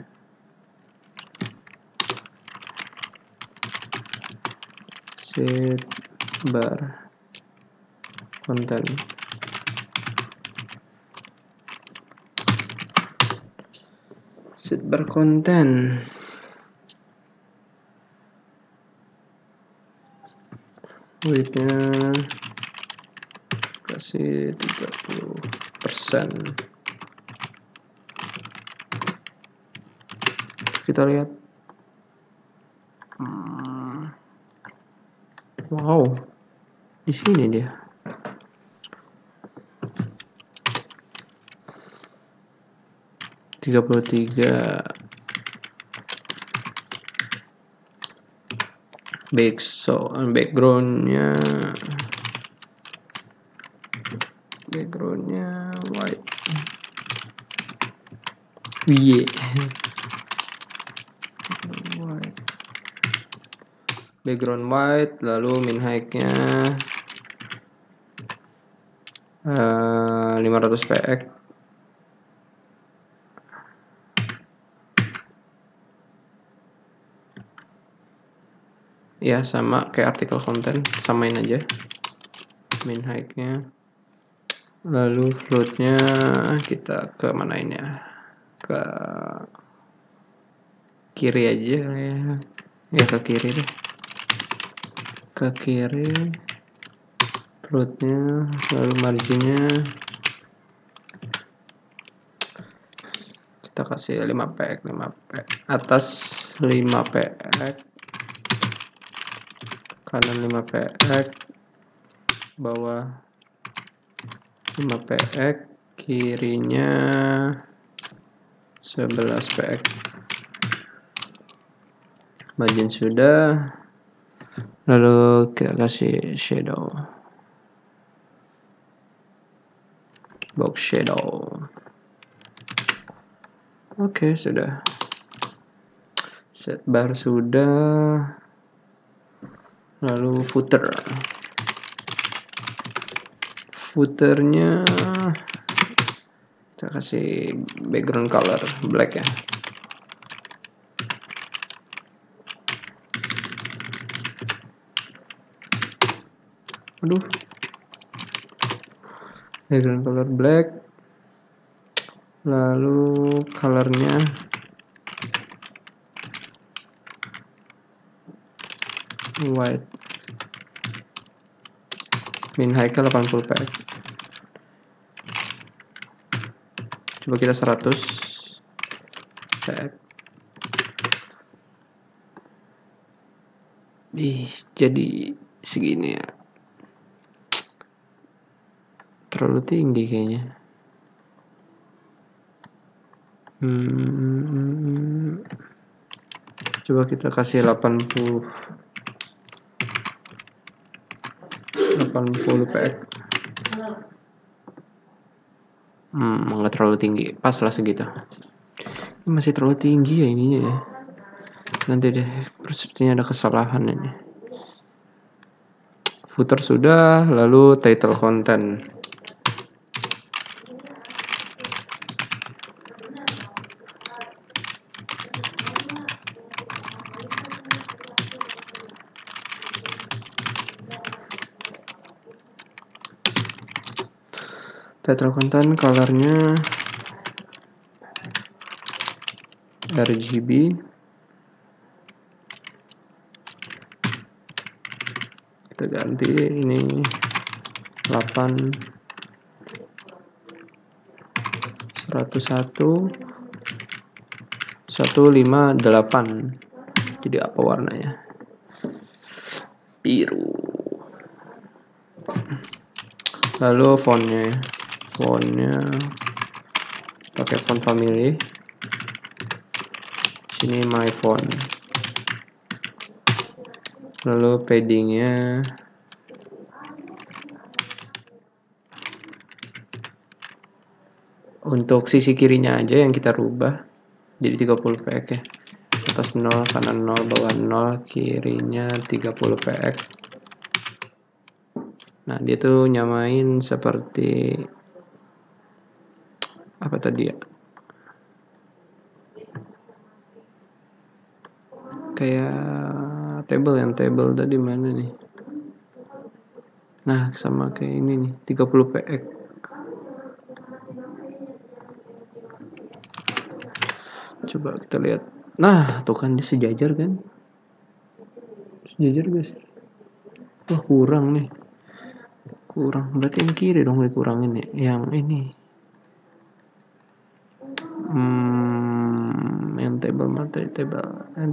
Sidebar konten. sidebar konten. Widthnya kasih 30%. Kita lihat. Wow, di sini dia. (33) backgroundnya white. Yeah. Background white, lalu min height-nya 500 px. Ya sama kayak artikel konten, samain aja min height-nya. Lalu float-nya kita ke mana ini ya? Ke kiri aja ya. Ya ke kiri deh. Ke kiri. Float-nya, lalu margin-nya kita kasih 5 px, atas 5 px, kanan 5 px, bawah 5 px, kirinya 11 px. Margin sudah, lalu kita kasih shadow, box shadow. Oke, sudah. Sidebar sudah. Lalu footernya kita kasih background color black ya. Aduh, background color black, lalu colornya white, min height 80 px. Coba kita 100 px. Jadi segini ya, terlalu tinggi kayaknya. Coba kita kasih 80 px. Nggak terlalu tinggi, pas lah segitu. Ini masih terlalu tinggi ya ininya ya. Nanti deh, sepertinya ada kesalahan ini. Footer sudah, lalu title content. Title content colornya RGB. Kita ganti ini 8 101 158. Jadi apa warnanya? Biru. Lalu fontnya pakai font family. Sini my font. Lalu paddingnya untuk sisi kirinya aja yang kita rubah jadi 30 px ya. Atas 0, kanan 0, bawah 0, kirinya 30 px. Nah, dia tuh nyamain seperti apa tadi ya? Kayak table tadi mana nih? Nah, sama kayak ini nih, 30 px. Coba kita lihat. Nah, tuh kan dia sejajar kan? Sejajar guys. Wah, kurang nih. Kurang. Berarti yang kiri dong dikurangin nih. Yang ini. Yang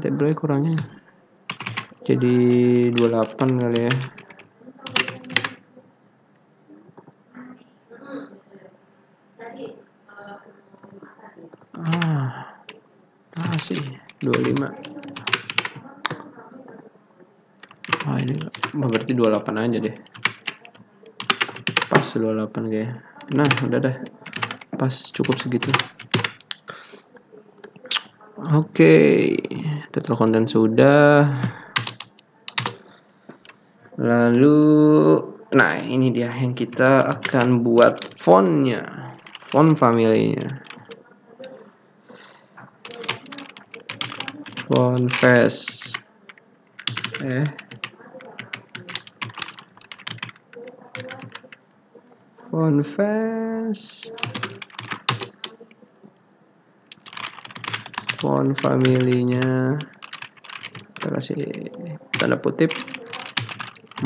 table kurangnya. Jadi 28 kali ya. Masih 25. Ini berarti 28 aja deh. Pas 28 kayak. Nah, udah dah. Pas cukup segitu. Oke, total konten sudah. Lalu, nah ini dia yang kita akan buat fontnya, font family-nya. Font face. Font face. Font family-nya kita kasih tanda kutip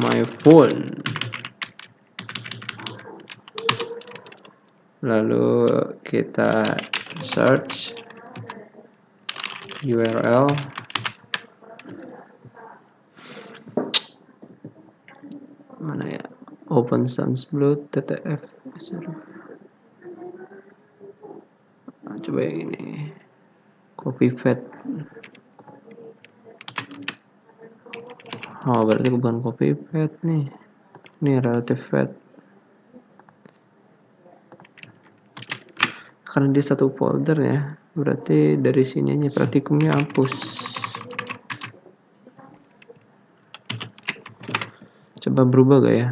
my phone. Lalu kita search URL mana ya, Open Sans Blue TTF. Nah, coba yang ini, copy paste. Oh, berarti bukan copy paste nih, ini relative paste. Karena dia satu folder ya, berarti dari sininya praktikumnya hapus. Coba berubah gak ya?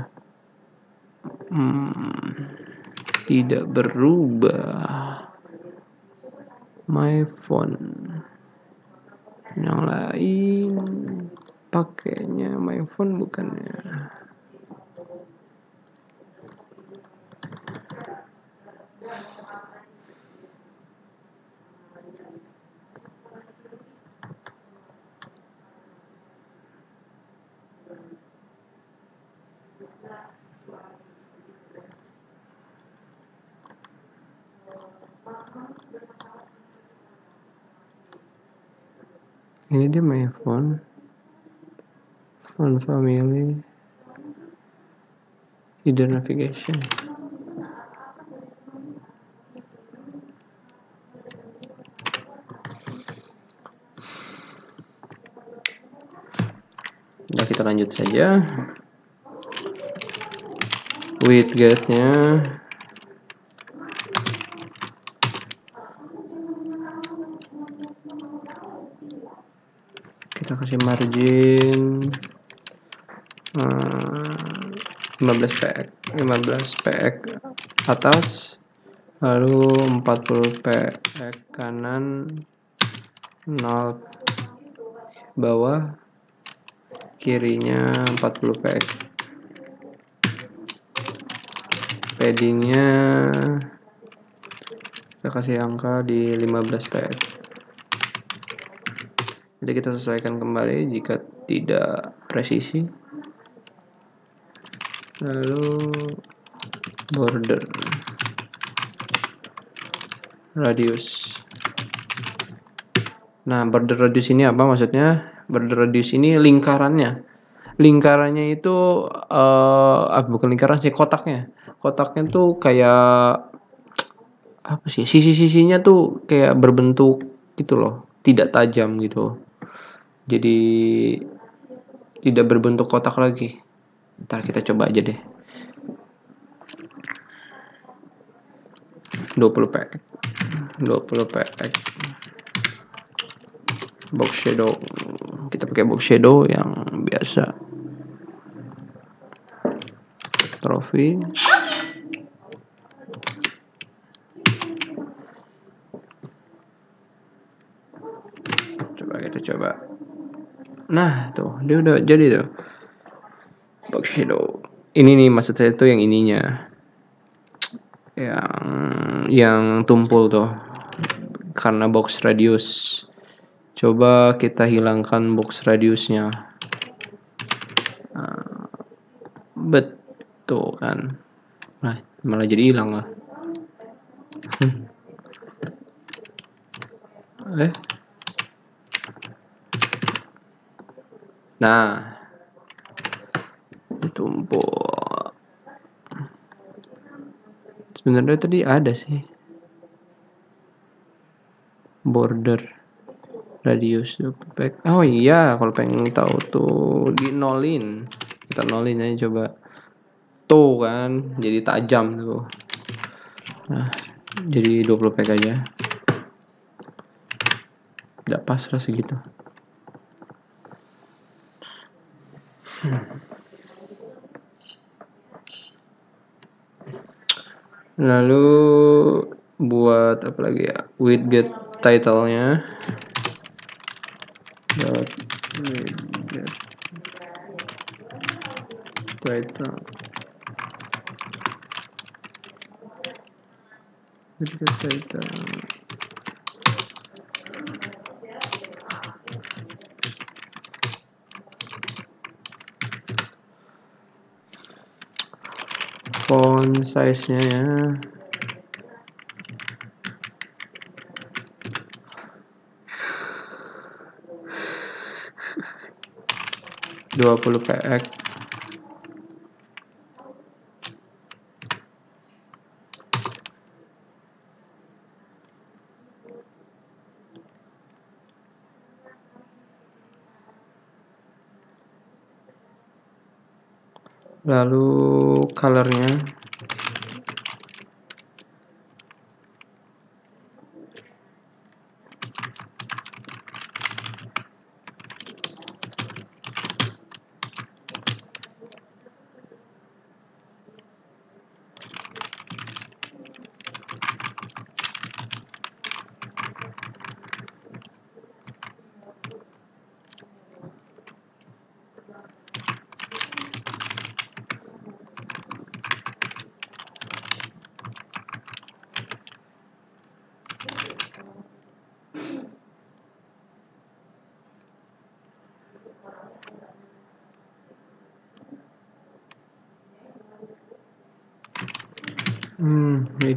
Tidak berubah. My phone. Yang lain pakainya my phone bukannya. Ini dia my phone, phone family, hidden navigation. Nah, kita lanjut saja. Widgetnya kita kasih margin 15 px atas, lalu 40 px kanan, 0 bawah, kirinya 40 px. Paddingnya kita kasih angka di 15 px. Jadi kita sesuaikan kembali jika tidak presisi. Lalu border radius. Nah, border radius ini apa maksudnya? Border radius ini lingkarannya. Lingkarannya itu bukan lingkaran sih, kotaknya. Kotaknya tuh kayak apa sih? Sisi-sisinya tuh kayak berbentuk gitu loh, tidak tajam gitu. Jadi tidak berbentuk kotak lagi. Ntar kita coba aja deh. 20 px. Box shadow. Kita pakai box shadow yang biasa. Trophy. Coba. Nah, tuh, dia udah jadi tuh. Box shadow. Ini nih maksud saya tuh yang ininya. Yang tumpul tuh. karena box radius. Coba kita hilangkan box radiusnya. Betul kan? Nah, malah jadi hilang lah. Nah, ditumpuk. Sebenarnya tadi ada sih border radius. Oh iya, kalau pengen tahu tuh di nolin, kita nolin aja coba. Tuh kan, jadi tajam tuh. Nah, jadi 20 peg aja. Udah pas lah segitu. Lalu buat apa lagi ya? Widget title-nya. Widget title. Widget title. Font size-nya ya. px. Lalu colornya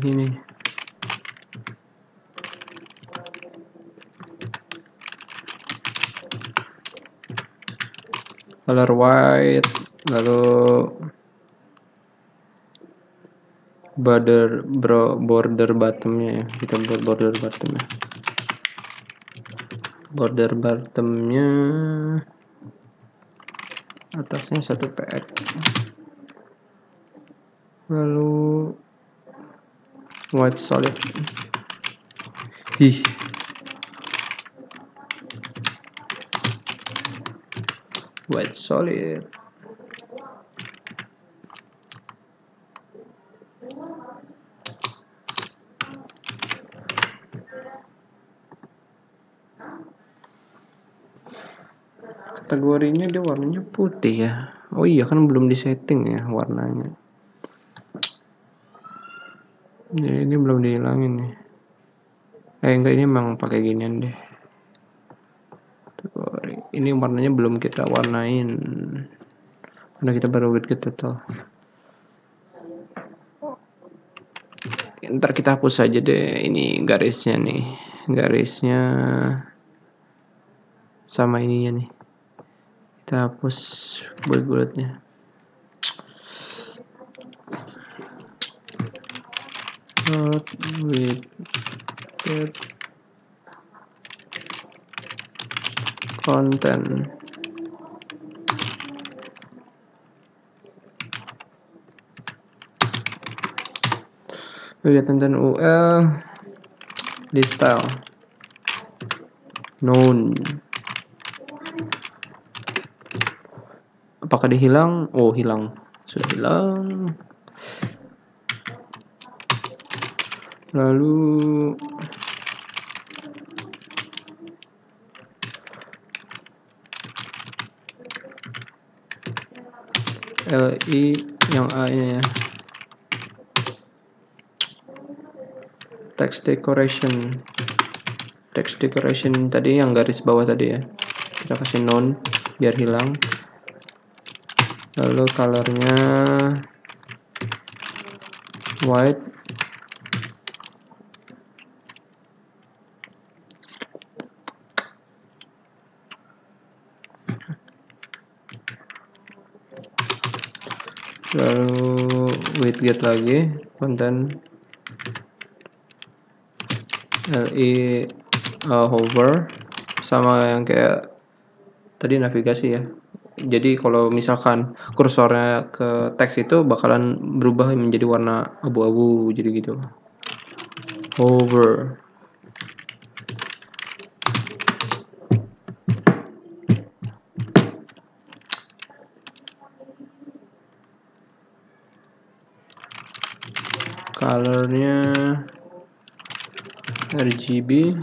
ini nih. Color white, lalu border bottomnya ya, kita buat border bottomnya. Border bottomnya atasnya 1 px. Lalu white solid. White solid. Kategorinya dia warnanya putih ya. Oh iya kan belum disetting ya warnanya. Jadi ini belum dihilangin nih. Enggak, ini memang pakai ginian deh. Ini warnanya belum kita warnain. Karena kita baru widget total. Ntar kita hapus aja deh ini garisnya nih. Garisnya sama ininya nih. Kita hapus bulat-bulatnya. Widget content. Widget content UL di style known. Apakah dihilang? Oh, hilang. Sudah hilang. Lalu LI yang A-nya ya. Text decoration. text decoration tadi yang garis bawah tadi ya, kita kasih none biar hilang. Lalu colornya white. Lalu widget lagi, konten li hover, sama yang kayak tadi navigasi ya. Jadi kalau misalkan kursornya ke teks itu bakalan berubah menjadi warna abu-abu, jadi gitu. Hover. Colornya RGB.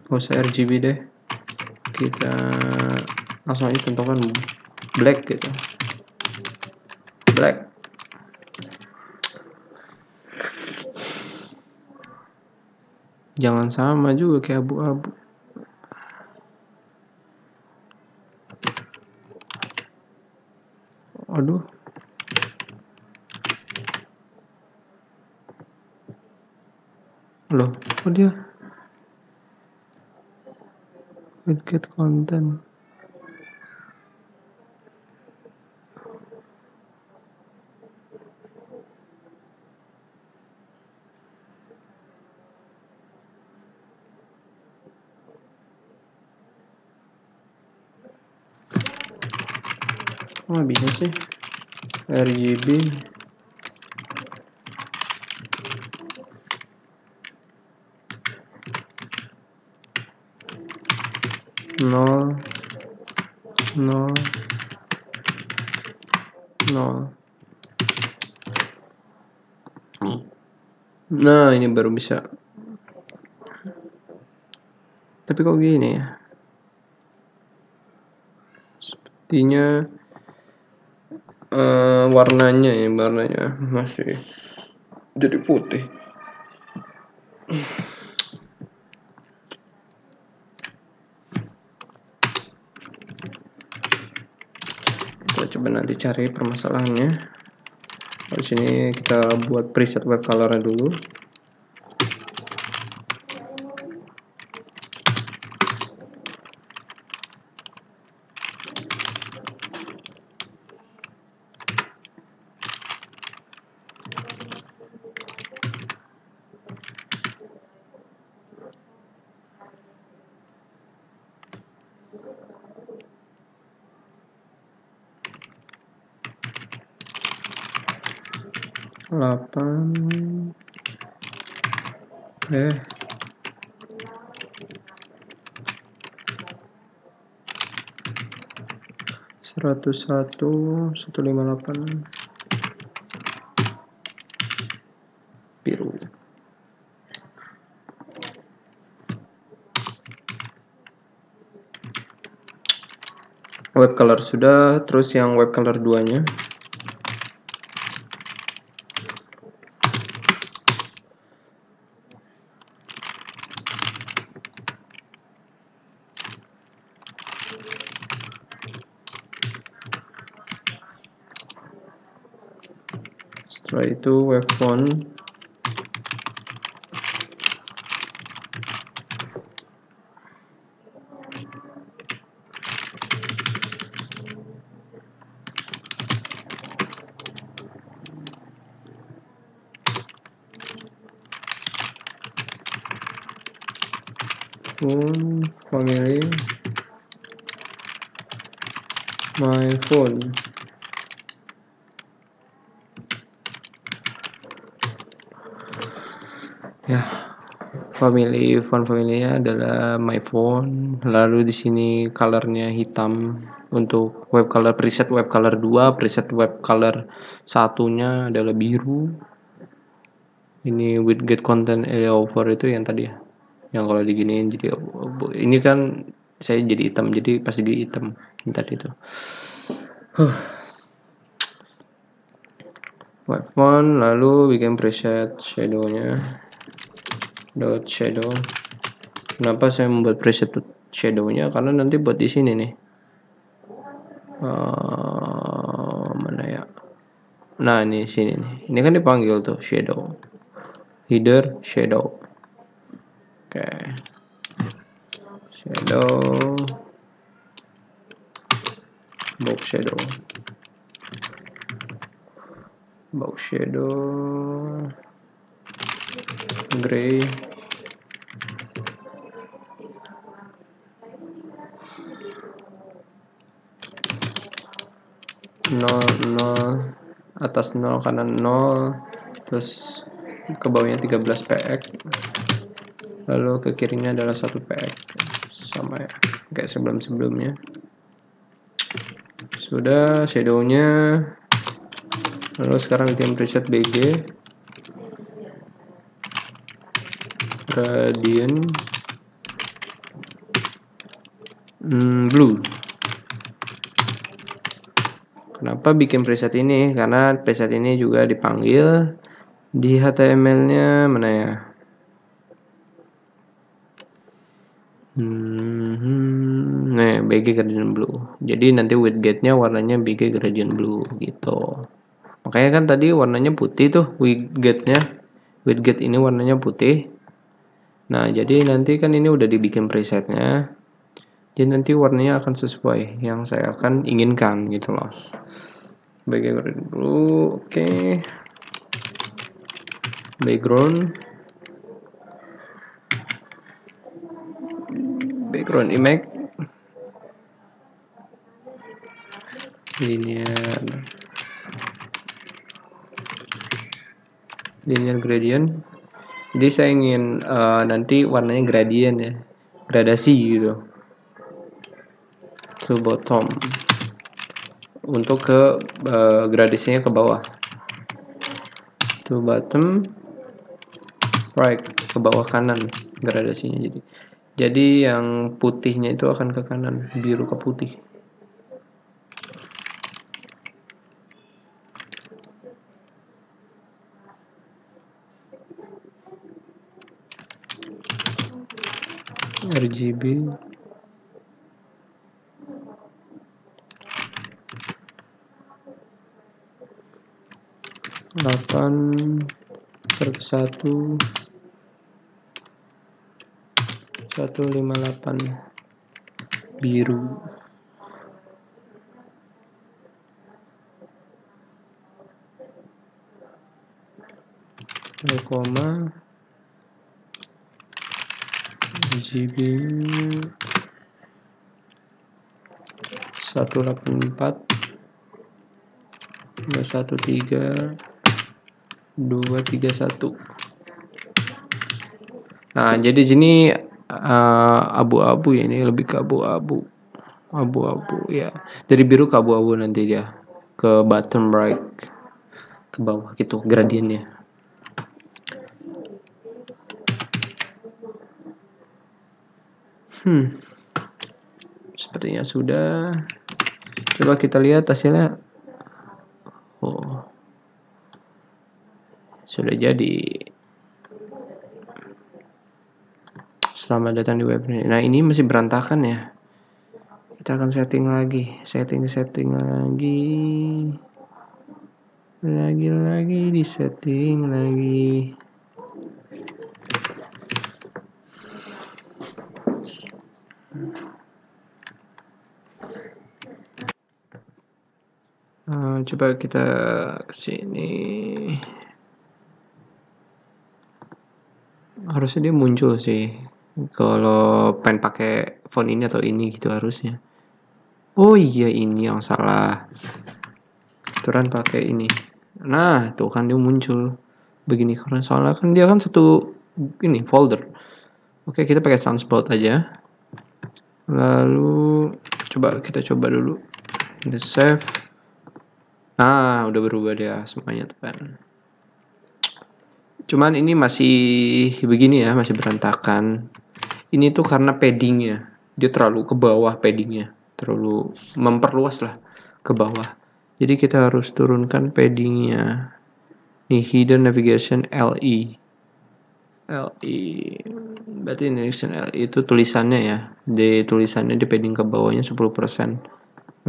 Gak usah RGB deh, kita langsung aja tentukan black gitu, black. Jangan sama juga kayak abu-abu. Aduh, loh, kok dia widget content. Oh, bisa sih RGB. Nol. Nah, ini baru bisa. Tapi kok gini ya? Sepertinya warnanya masih jadi putih. Kita coba nanti cari permasalahannya. Di sini kita buat preset web color dulu. Seratus satu 158 biru. Web color sudah, terus yang web color 2-nya. Setelah itu web font. Phone family, my phone. Ya, font family-nya adalah my phone. Lalu di sini colornya hitam untuk web color, preset web color 2, preset web color satunya adalah biru. Ini widget content over itu yang tadi ya, yang kalau diginiin jadi ini kan saya jadi hitam, jadi pasti jadi hitam tadi itu. Web font, lalu bikin preset shadownya, dot shadow. Kenapa saya membuat preset shadownya? Karena nanti buat di sini nih. Mana ya? Nah ini sini nih. Ini kan dipanggil tuh shadow, header shadow. Oke. Shadow, box shadow, box shadow, gray. Nol, atas 0 kanan 0, terus ke bawahnya 13 px, lalu ke kirinya adalah 1 px, sama ya kayak sebelumnya. Sudah shadownya, lalu sekarang bikin preset bg, gradient blue. Kenapa bikin preset ini? Karena preset ini juga dipanggil di HTML-nya mana ya? Nah, BG gradient blue. Jadi nanti widgetnya warnanya BG gradient blue gitu. Makanya kan tadi warnanya putih tuh widgetnya. Widget ini warnanya putih. Nah, jadi nanti kan ini udah dibikin presetnya. Jadi nanti warnanya akan sesuai yang saya akan inginkan gitu loh. Background blue, oke. Background image, linear gradient. Jadi saya ingin nanti warnanya gradient ya, gradasi gitu. To bottom, untuk ke gradasinya ke bawah. To bottom right, ke bawah kanan gradasinya. Jadi yang putihnya itu akan ke kanan, biru ke putih. RGB, delapan 101 158 biru. Koma RGB 184 213 231. Nah, jadi sini abu-abu ya, ini lebih ke abu-abu ya. Dari biru ke abu-abu nanti dia ke bottom right, ke bawah gitu gradiennya. Sepertinya sudah. Coba kita lihat hasilnya. Oh, sudah jadi. Selamat datang di web ini. Nah, ini masih berantakan ya. Kita akan setting lagi, setting lagi di setting lagi. Coba kita kesini. Harusnya dia muncul sih. Kalau pengen pakai font ini atau ini gitu harusnya. Oh iya, ini yang salah. Aturan pakai ini. Nah, tuh kan dia muncul begini karena soalnya kan dia kan satu ini folder. Oke, kita pakai Sunspout aja. Lalu kita coba dulu. Kita save. Nah, udah berubah dia semuanya tuh kan. Cuman ini masih begini ya, masih berantakan. Ini tuh karena paddingnya, dia terlalu ke bawah paddingnya, terlalu memperluas lah ke bawah. Jadi kita harus turunkan paddingnya. Nih hidden navigation LE. Berarti navigation LE itu tulisannya ya. Di tulisannya di padding ke bawahnya 10%.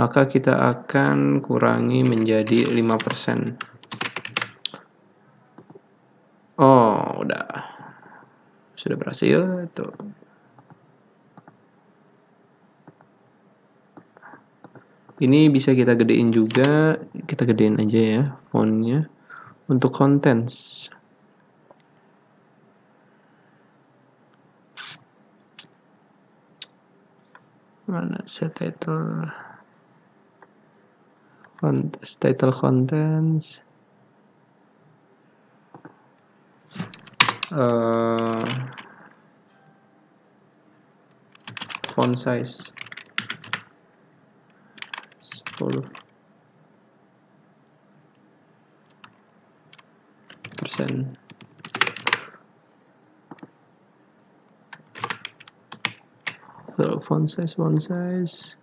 Maka kita akan kurangi menjadi 5%. Oh, udah. Sudah berhasil itu. Ini bisa kita gedein juga, kita gedein aja ya fontnya. Untuk contents, mana set title, title contents, font size 10%. Font size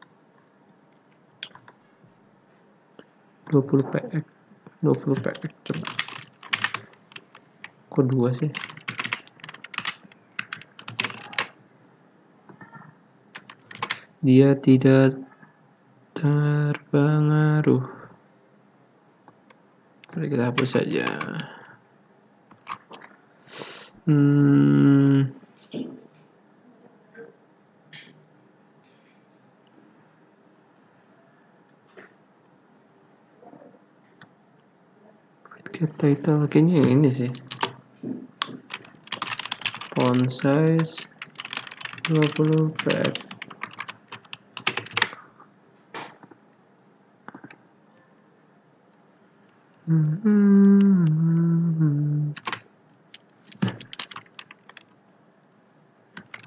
20 px coba. Kok 2 sih? Dia tidak terpengaruh. Mari kita hapus saja. Get title kayaknya yang ini sih. Font size 20 px.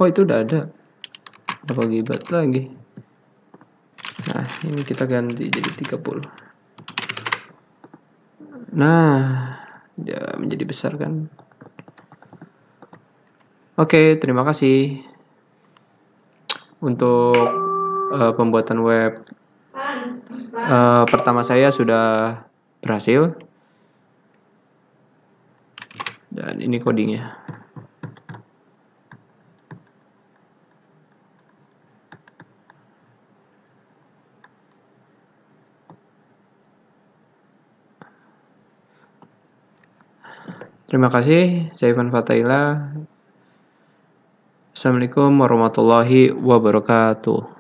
Oh, itu udah ada. Apa gibat lagi? Nah, ini kita ganti jadi 30. Nah, dia menjadi besar kan? Oke, terima kasih untuk pembuatan web pertama saya sudah berhasil. Dan ini codingnya. Terima kasih, saya Ivan Fathaila. Assalamualaikum warahmatullahi wabarakatuh.